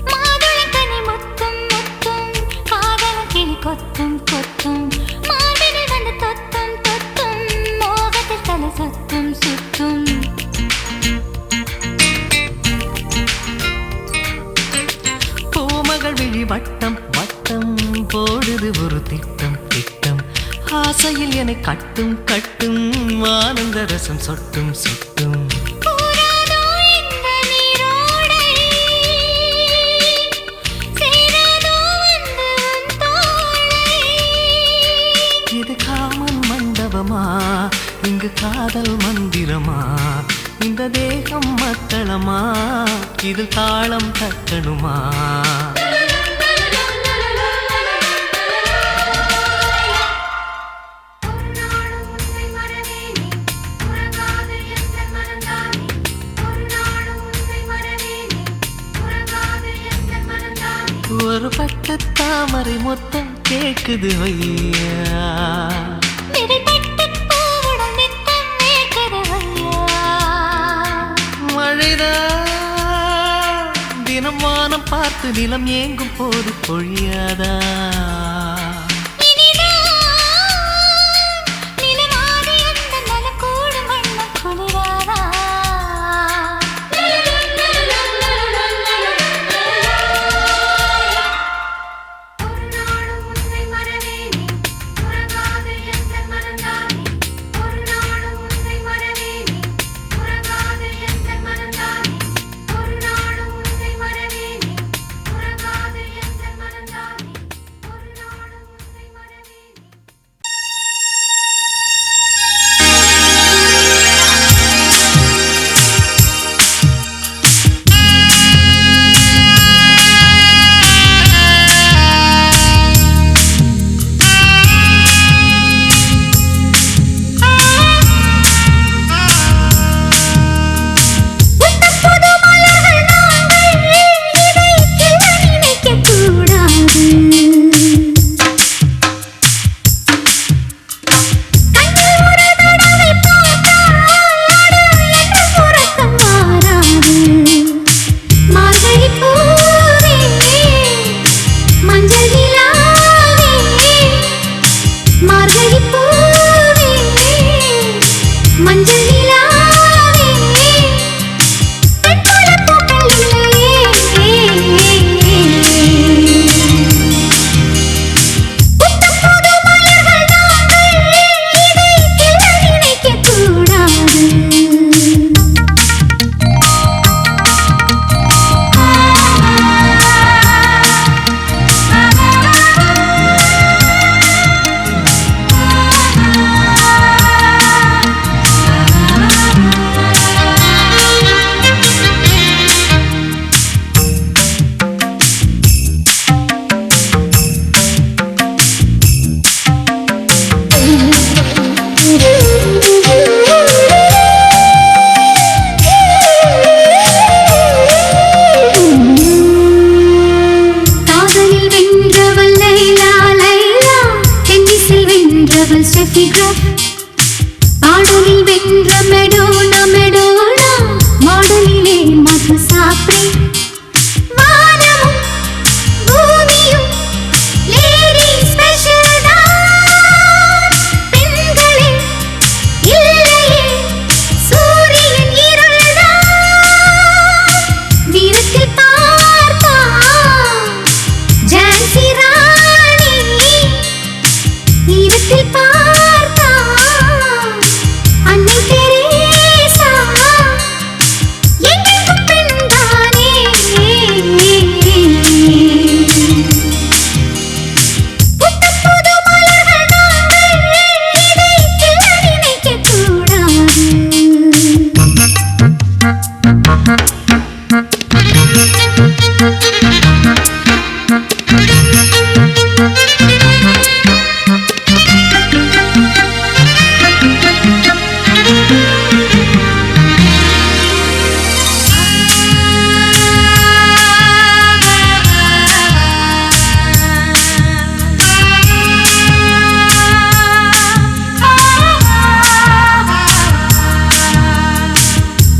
மாதுளங்கனி முத்தும் முத்தும் காதலன் கிளி கொத்தும் கொத்தும் மார்பினில் வந்து தொத்தும் தொத்தும் மோகத்தில் தலை சுத்தும் சுத்தும்
பூமகள் விழி வட்டம் வட்டம் போடுது ஒரு திட்டம் திட்டம் ஆசையில் என்னை கட்டும் கட்டும் ஆனந்த ரசம் சொட்டும் சொட்டும்
கூறாதோ இந்த நீரோடை சேராதோ வந்து உன் தோளை
இது காமன் மண்டபமா இங்கு காதல் மந்திரமா இந்த தேகம் மத்தளமா இது தாளம் தட்டணுமா ஒரு பட்டு தாமரை மொத்தம் கேக்குது ஐயா
விரிபட்டு பூவுடன் நித்தம் நேர்கிறது ஐயா
மழைதான் தினம் வானம் பார்த்து நிலம் ஏங்கும் போது பொழியாதா
நிலமாறி அந்த நலக்கூடு மண்ணம் குளிராதா பாடலில் வென்ற மெடோனா மெடோனா மாடலிலே மது சாப்பிடு வானமும் பூமியும் லேடி ஸ்பெஷல் தான் பெண்களே இல்லையே சூரியன் இருள்தான் வீரத்தில் பார்த்தா ஜான்சி ராணி வீரத்தில் பார்த்தா அன்னை தெரேசா எங்களுக்கும் பெண்தானே புத்தம் புது மலர்கள் நாங்கள் இதை நினைக்கக் கூடாது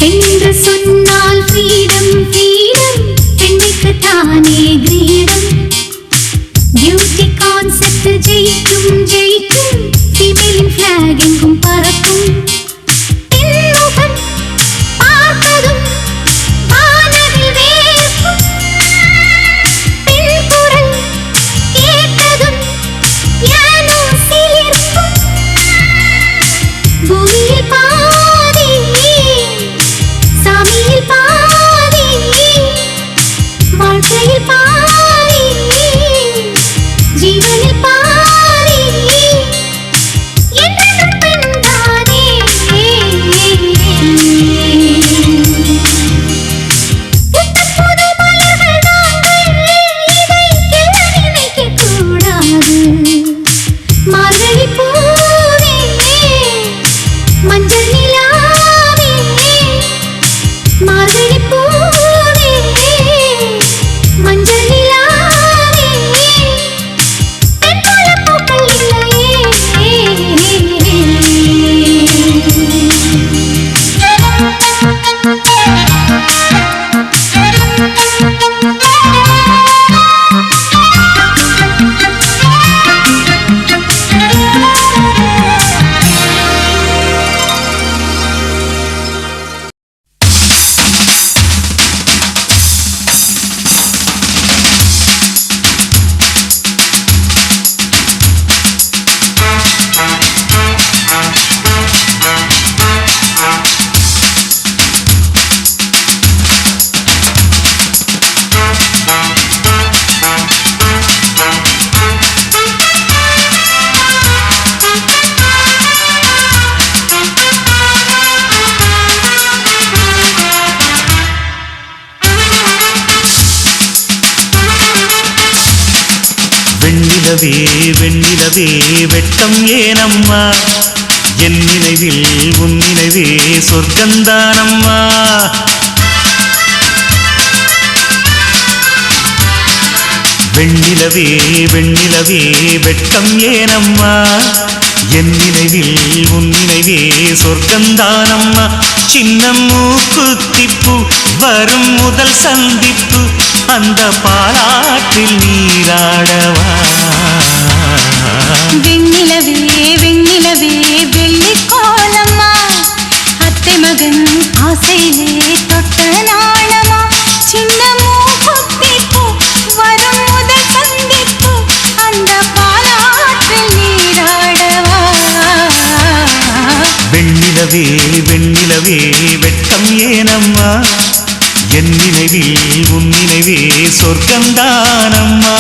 என்று சொன்னால் ஃப்ரீடம் ஃப்ரீடம் பெண்ணுக்கு தானே கிரீடம் பியூட்டி கான்செப்ட் ஜெயிக்கும் ஜெயிக்கும் ஃபீமேலின் ஃபிளாக் எங்கும் பறக்கும் பெண்முகம் பார்த்ததும் வானவில் வேர்க்கும் பெண் குரல் கேட்டதும் யானோ சிலிர்க்கும் ஆசையில் பாரி ஜீவனில் பாரி என்னும் பெண்தானே புது மலர்கள் நாங்கள் இதை நினைக்க கூடாது மார்கழி பூவே மஞ்சள் நிலாவே மார்கழி பூவே மஞ்சள் நிலாவே பெண்போல பூக்கள் இல்லையே
வெண்ணிலவே வெண்ணிலவே வெட்கம் ஏனம்மா என் நினைவில் உன் நினைவே சொர்க்கந்தானம்மா வெண்ணிலவே வெண்ணிலவே வெட்கம் ஏனம்மா என் நினைவில் உன் நினைவே சொர்க்கந்தானம்மா சின்ன மூக்குத்திப்பு வரும் முதல் சந்திப்பு அந்த பாலாற்றில் நீராடவா
வெண்ணிலவே வெண்ணிலவே வெள்ளிக்கோலம்மா அத்தை மகன் ஆசையிலே தொட்ட நாளமா சின்ன மூக்குத்திப்பு வரும் முதல் சந்திப்பு அந்த பாலாற்றில் நீராடவா
வெண்ணிலவே வெண்ணிலவே வெட்கம் ஏனம்மா என் நினைவில் உன் நினைவே சொர்க்கந்தானம்மா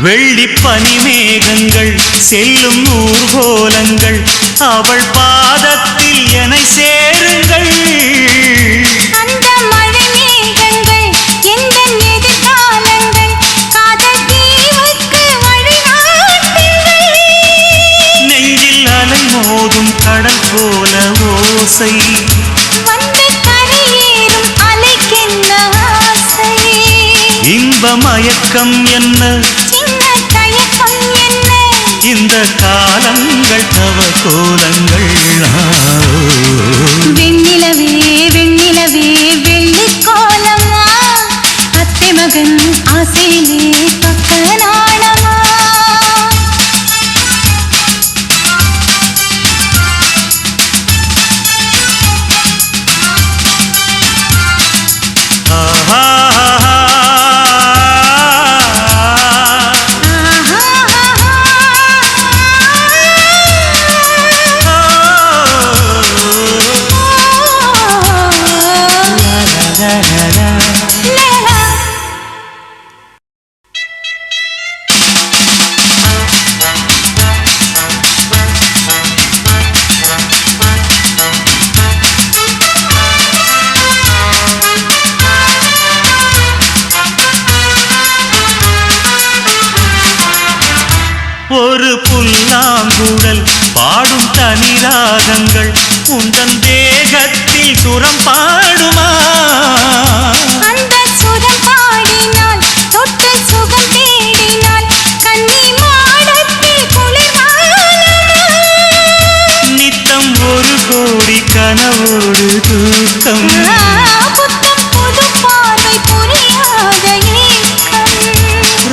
வெள்ளி பனிமேகங்கள் செல்லும் ஊர்கோலங்கள் அவள் பாதத்தில் என்னை சேருங்கள்
அந்த மழை மேகங்கள் எந்த எதிர்காலங்கள் காதல் தீவுக்கு வழிகாட்டுங்கள்
நெஞ்சில் அலை மோதும் கடல் போல ஓசை
வந்து கரையேறும் அலைக்கென்ன ஆசை
இன்ப மயக்கம் என்ன
சின்ன தயக்கம் என்ன
இந்த காலங்கள் தவ கோலங்கள்
வெண்ணிலவே வெண்ணிலவே வெள்ளிக்கோலம்மா அத்தை மகன் ஆசையிலே பக்க நாளமா
ஒரு புல்லாங்குழல் பாடும் தனி ராகங்கள் உந்தன் தேகத்தில் சுரம் பாடுமா
அந்த சுரம் பாடினால்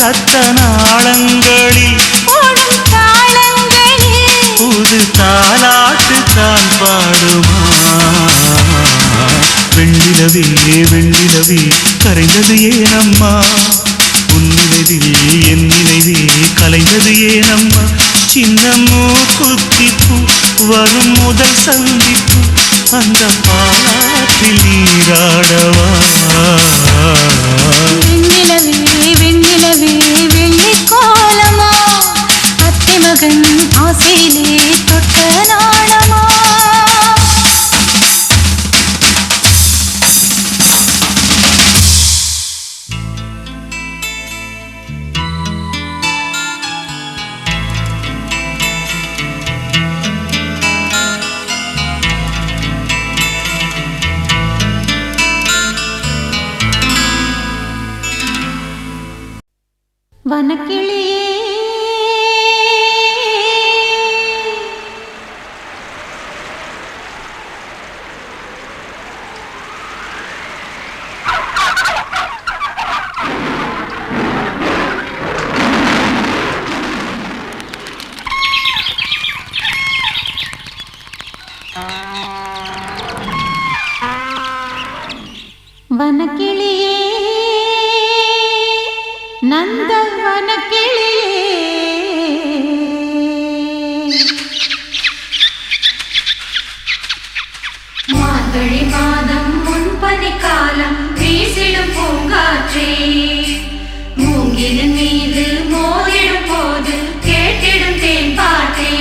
அத்தனாளங்களில்
ஓடும் தாளங்களில்
புது தாலாட்டு தான் பாடுமா வெண்ணிலவே வெண்ணிலவே கரைந்தது ஏனம்மா உன் நினைவில் என் நினைவே கலைந்தது ஏனம்மா சின்னமோ குத்திப்பு வரும் முதல் சந்திப்பு அந்த பாலாற்றில் நீராடவா
வெண்ணிலவே வெண்ணிலவே வெள்ளி கோலமா அத்தை மகன் ஆசையிலே தொட்ட நாளமா வனக்கிளியே வனக்கிளியே நந்தவனக்கிளியே மார்கழி மாதம் முன்பனி காலம் வீசிடும் பூங்காற்றே மூங்கிலின் மீது மோதிடும் போது கேட்டிடும் தேன் பாட்டே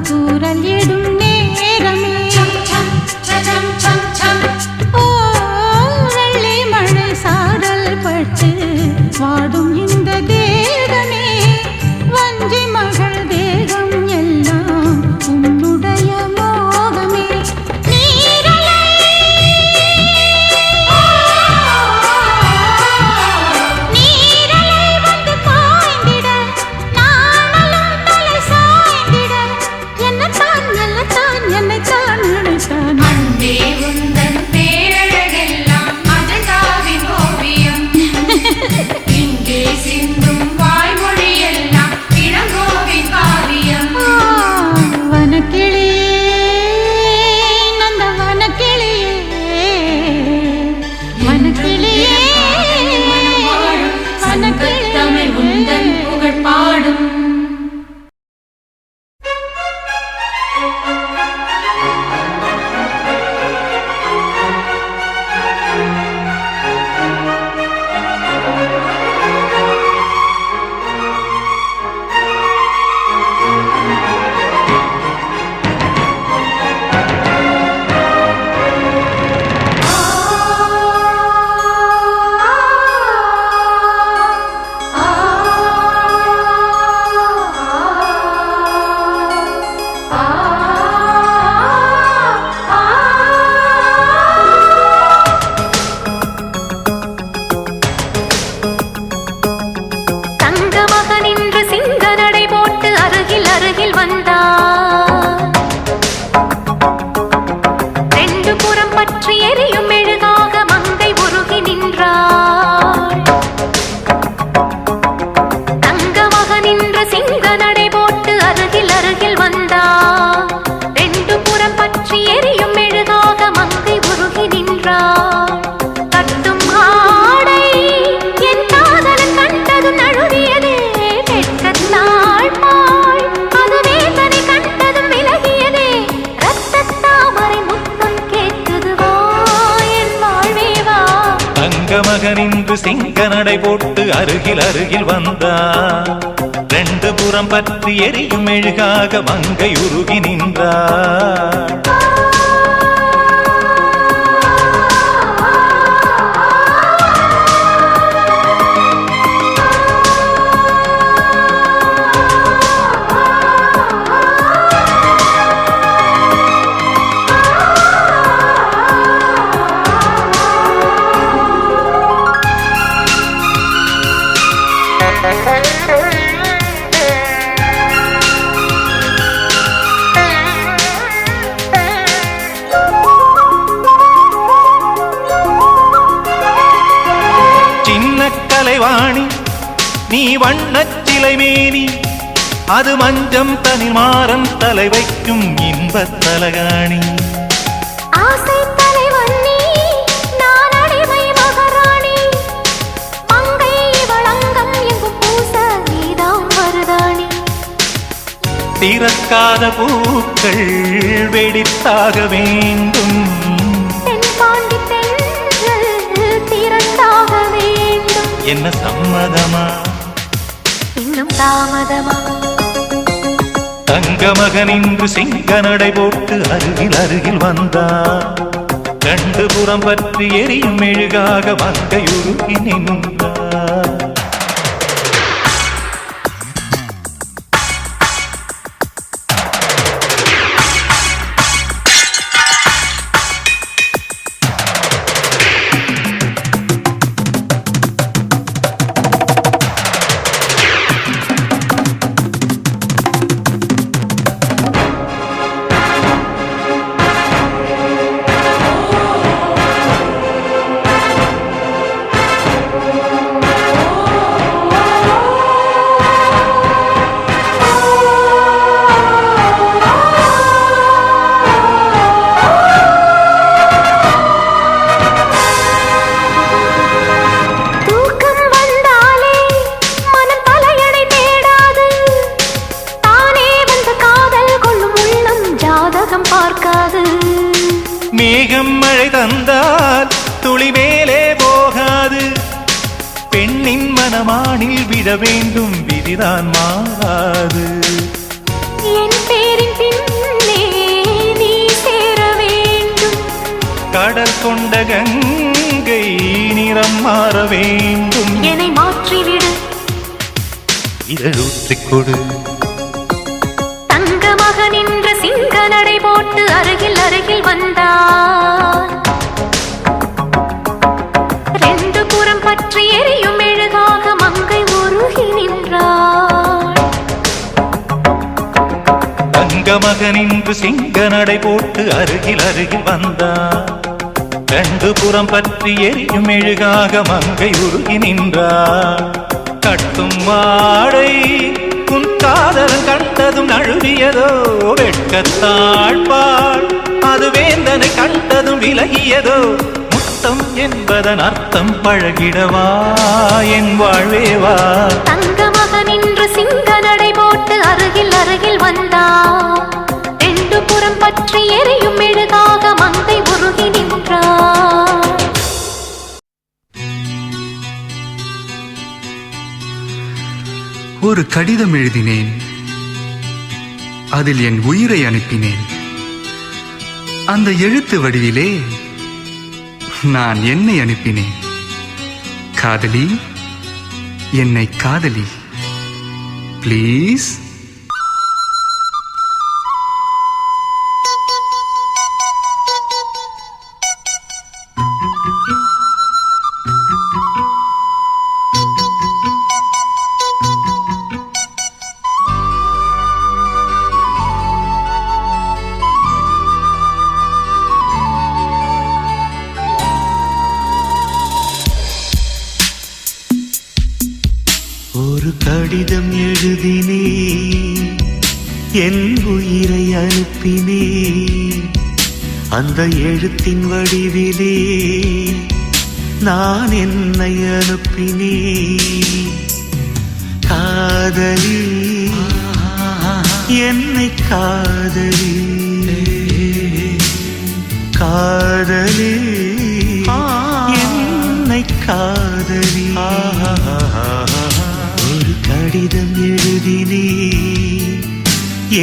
தூரல் இடும்
மகனின்று சிங்க நடை போட்டு அருகில் அருகில் வந்தார். ரெண்டு புறம் பற்றி எரியும் மெழுகாக மங்கை உருகி நின்றார். கலைவாணி நீ வண்ணச் சிலை மேனி, அது மஞ்சம் தனி மாறன் தலை வைக்கும் இன்பத் தலகாணி.
ஆசை தலைவன் நீ, நான் அடிமை மகாராணி, மங்கை வளங்கம் எங்கும் பூச நீதான் மருதாணி.
திறக்காத பூக்கள் வெடித்தாக வேண்டும், என்ன சம்மதமா
இன்னும் தாமதமா?
தங்க மகனின்று சிங்க நடை போட்டு அருகில் அருகில் வந்தார். ரெண்டு புறம் பற்றி எரியும் மெழுகாக மங்கையுருகி நின்றார். மேகம் மழை தந்தால் துளி மேலே போகாது, பெண்ணின் மனமானில் விட வேண்டும் விதிதான் மாறாது.
என் பேரின் பின்னே நீ சேர வேண்டும்,
கடல் கொண்ட கங்கை நிறம் மாற வேண்டும்.
என்னை மாற்றிவிடு,
இதழூற்றிக் கொடு.
தங்க மகனின்ற சிங்க நடை போட்டு அருகில் அருகில் வந்தார். ரெண்டு புறம் பற்றி எரியும் மெழுகாக மங்கை உருகி நின்றார்.
தங்க மகனின்று சிங்க நடை போட்டு அருகில் அருகில் வந்தார். ரெண்டு புறம் பற்றி எரியும் மெழுகாக மங்கை உருகி நின்றார். கட்டும் வாடை உன் காதலன் கண்டதும் நழுவியதோ, வெட்கத்தாழ்பாள் அது வேந்தனை கண்டதும் விலகியதோ. முத்தம் என்பதன் அர்த்தம் பழகிடவா என் வாழ்வேவா.
தங்க மகனின்று சிங்க நடை போட்டு அருகில் அருகில் வந்தார். ரெண்டு பற்றி எரியும் மெழுகாக மங்கை உருகி நின்றார்.
ஒரு கடிதம் எழுதினேன், அதில் என் உயிரை அனுப்பினேன். அந்த எழுத்து வடிவிலே நான் என்னை அனுப்பினேன். காதலி, என்னை காதலி, ப்ளீஸ்.
ஒரு கடிதம் எழுதினே, என் உயிரை அனுப்பினே. அந்த எழுத்தின் வடிவிலே நான் என்னை அனுப்பினே. காதலி, என்னை காதலி, காதலி, என்னை காதலி. ஒரு கடிதம் எழுதினே,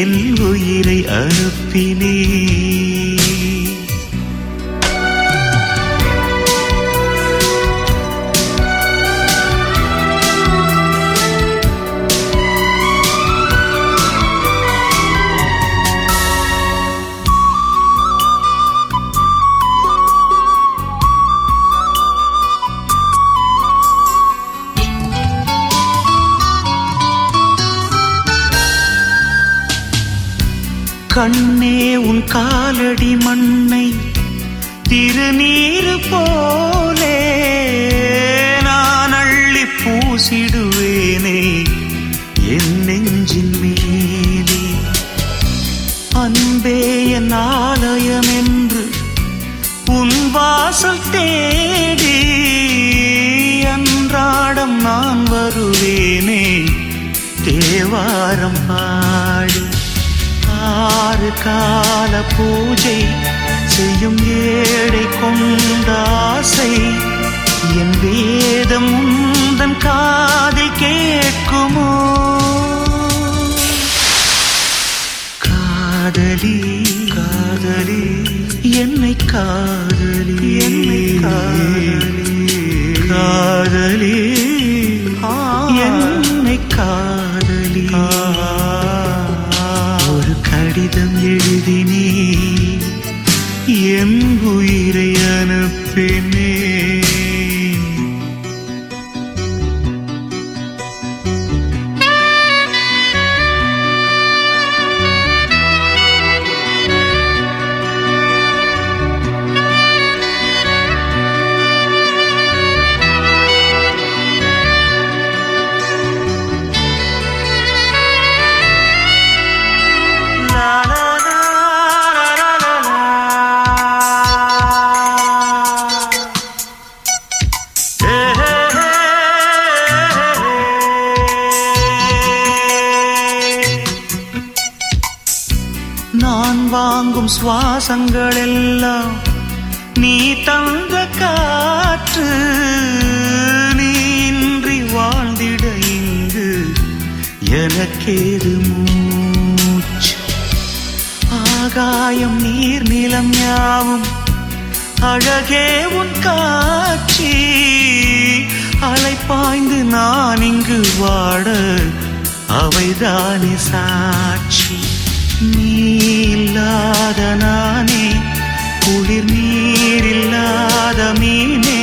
என் உயிரை அனுப்பினே. கண்ணே, உன் காலடி மண்ணை திருநீர் போலே நான் அள்ளி பூசிடுவேனே என் நெஞ்சின் மேலே. அன்பே என் ஆலயம் என்று உன் வாசல் தேடி அன்றாடம் நான் வருவேனே தேவாரம் பாடி. ஆறு கால பூஜை செய்யும் ஏழை கொண்ட ஆசை என் வேதம் உந்தன் காதில் கேட்குமோ? காதலி, காதலி, என்னை காதலி, என்னை காதலி, காதலி, என்னை காதலி. கடிதம் எழுதினே, என் உயிரை அனுப்பினே. நான் வாங்கும் சுவாசங்கள் எல்லாம் நீ தந்த காற்று. நீ இன்றி வாழ்ந்திட இங்கு எனக்கேது மூச்சு. ஆகாயம் நீர் நிலம் யாவும் அழகே உன் காட்சி. அலை பாய்ந்து நான் இங்கு வாட அவைதானே சாட்சி. நீ இல்லாத நானே குளிர் நீர் இல்லாத மீனே.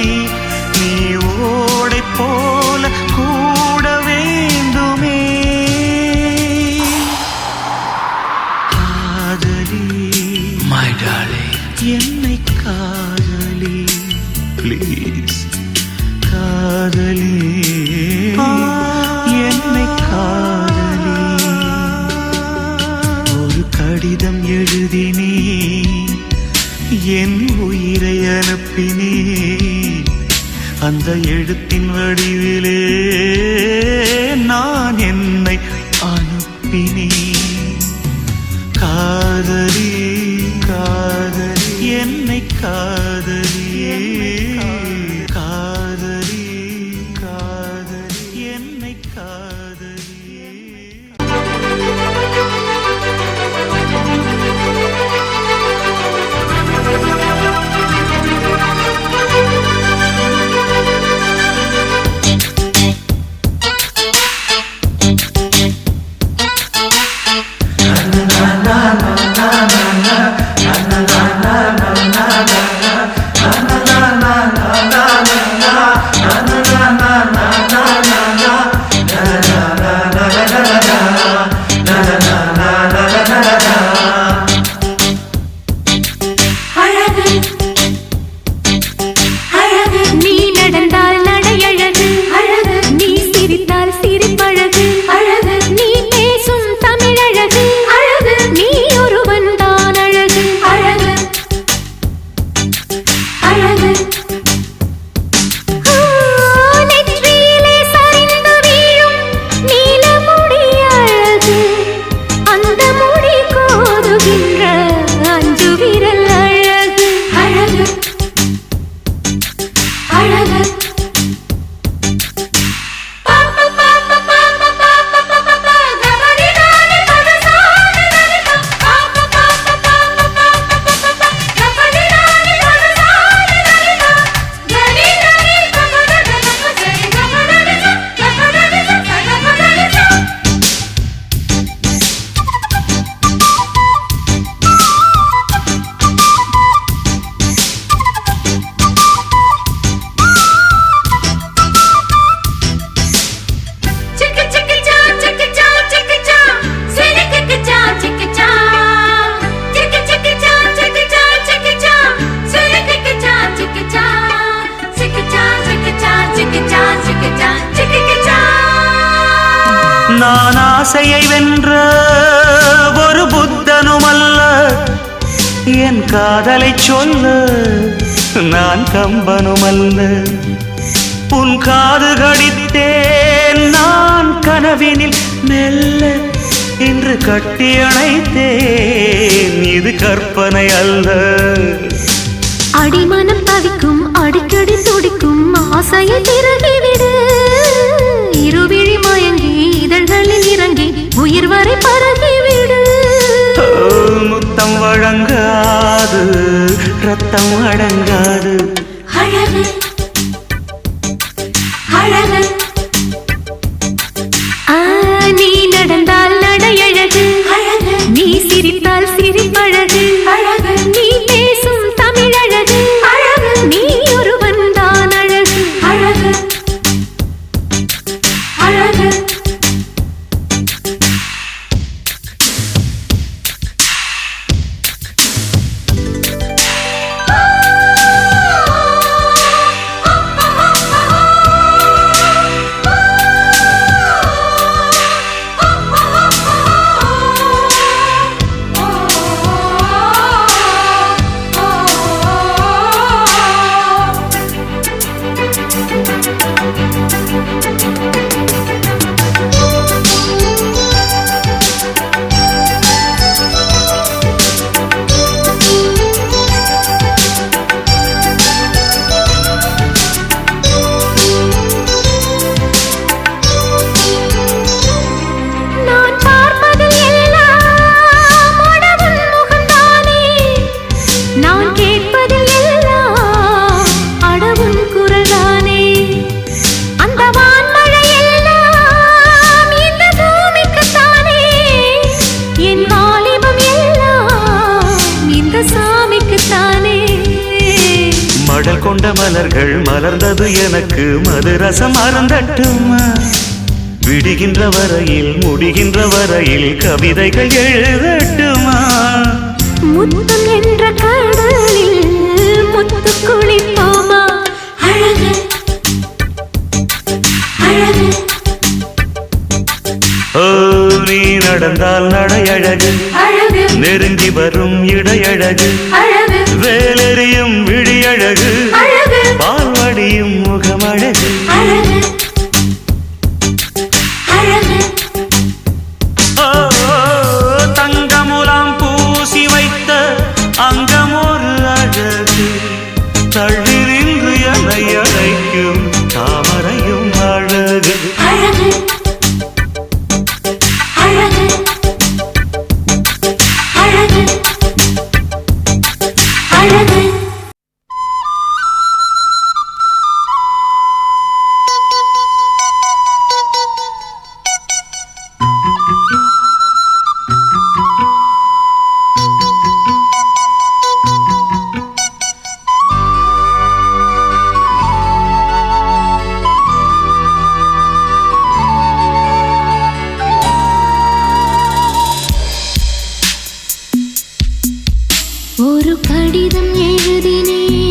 நீ ஓடை போல கூட வேண்டுமே. காதலி,
My darling,
என்னை காதலி, ப்ளீஸ். காதலி, என்னை காதலி. ஒரு கடிதம் எழுதினே, என் உயிரை அனுப்பினே. அந்த எழுத்தின் வடிவிலே நான் என்னை அனுப்பினே. காதலி, என் காதலை சொல்ல நான் கம்பனுமல்ல. உன் காது கடித்தேன் நான் கனவினில் மெல்ல. இன்று கட்டி அணைத்தேன் இது கற்பனை அல்ல.
அடிமனம் தவிக்கும் அடிக்கடி துடிக்கும் ஆசையை திறகிவிடு. இருவிழி மயங்கி இதழ்களில் இறங்கி உயிர் வரை பரகிவிடு.
முத்தம் வழங்காது ரத்தம் அடங்காது.
அழகு அழகு நீ நடந்தால் நடையழகு அழகு. நீ சிரித்தால் சிரிப்பழகு அழகு. நீ பேசும் தமிழழகு அழகு. நீ ஒருவன் தான் அழகு அழகு அழகு.
மடல் கொண்ட மலர்கள் மலர்ந்தது எனக்கு மதுரசம் அருந்தட்டுமா. விடுகின்ற வரையில் முடிகின்ற வரையில் கவிதைகள் எழுதட்டுமா.
முத்தம் என்ற கடலில் முத்து குளிப்போமா. அழகு அழகு
ஓ நீ நடந்தால் நடையழகு
அழகு.
நெருங்கி வரும் இடையழகு
அழகு
வேலெறியும் விழியழகு
அழகு.
பால்வடியும் முகமழகு
அழகு அழகு
ஓ தங்கமுலாம் பூசி வைத்த அங்கமொரு அழகு. தள்ளி நின்று என்னை அழைக்கும் தாமரையும் அழகு
அழகு அழகு அழகு அழகு. ஒரு கடிதம் எழுதினேன்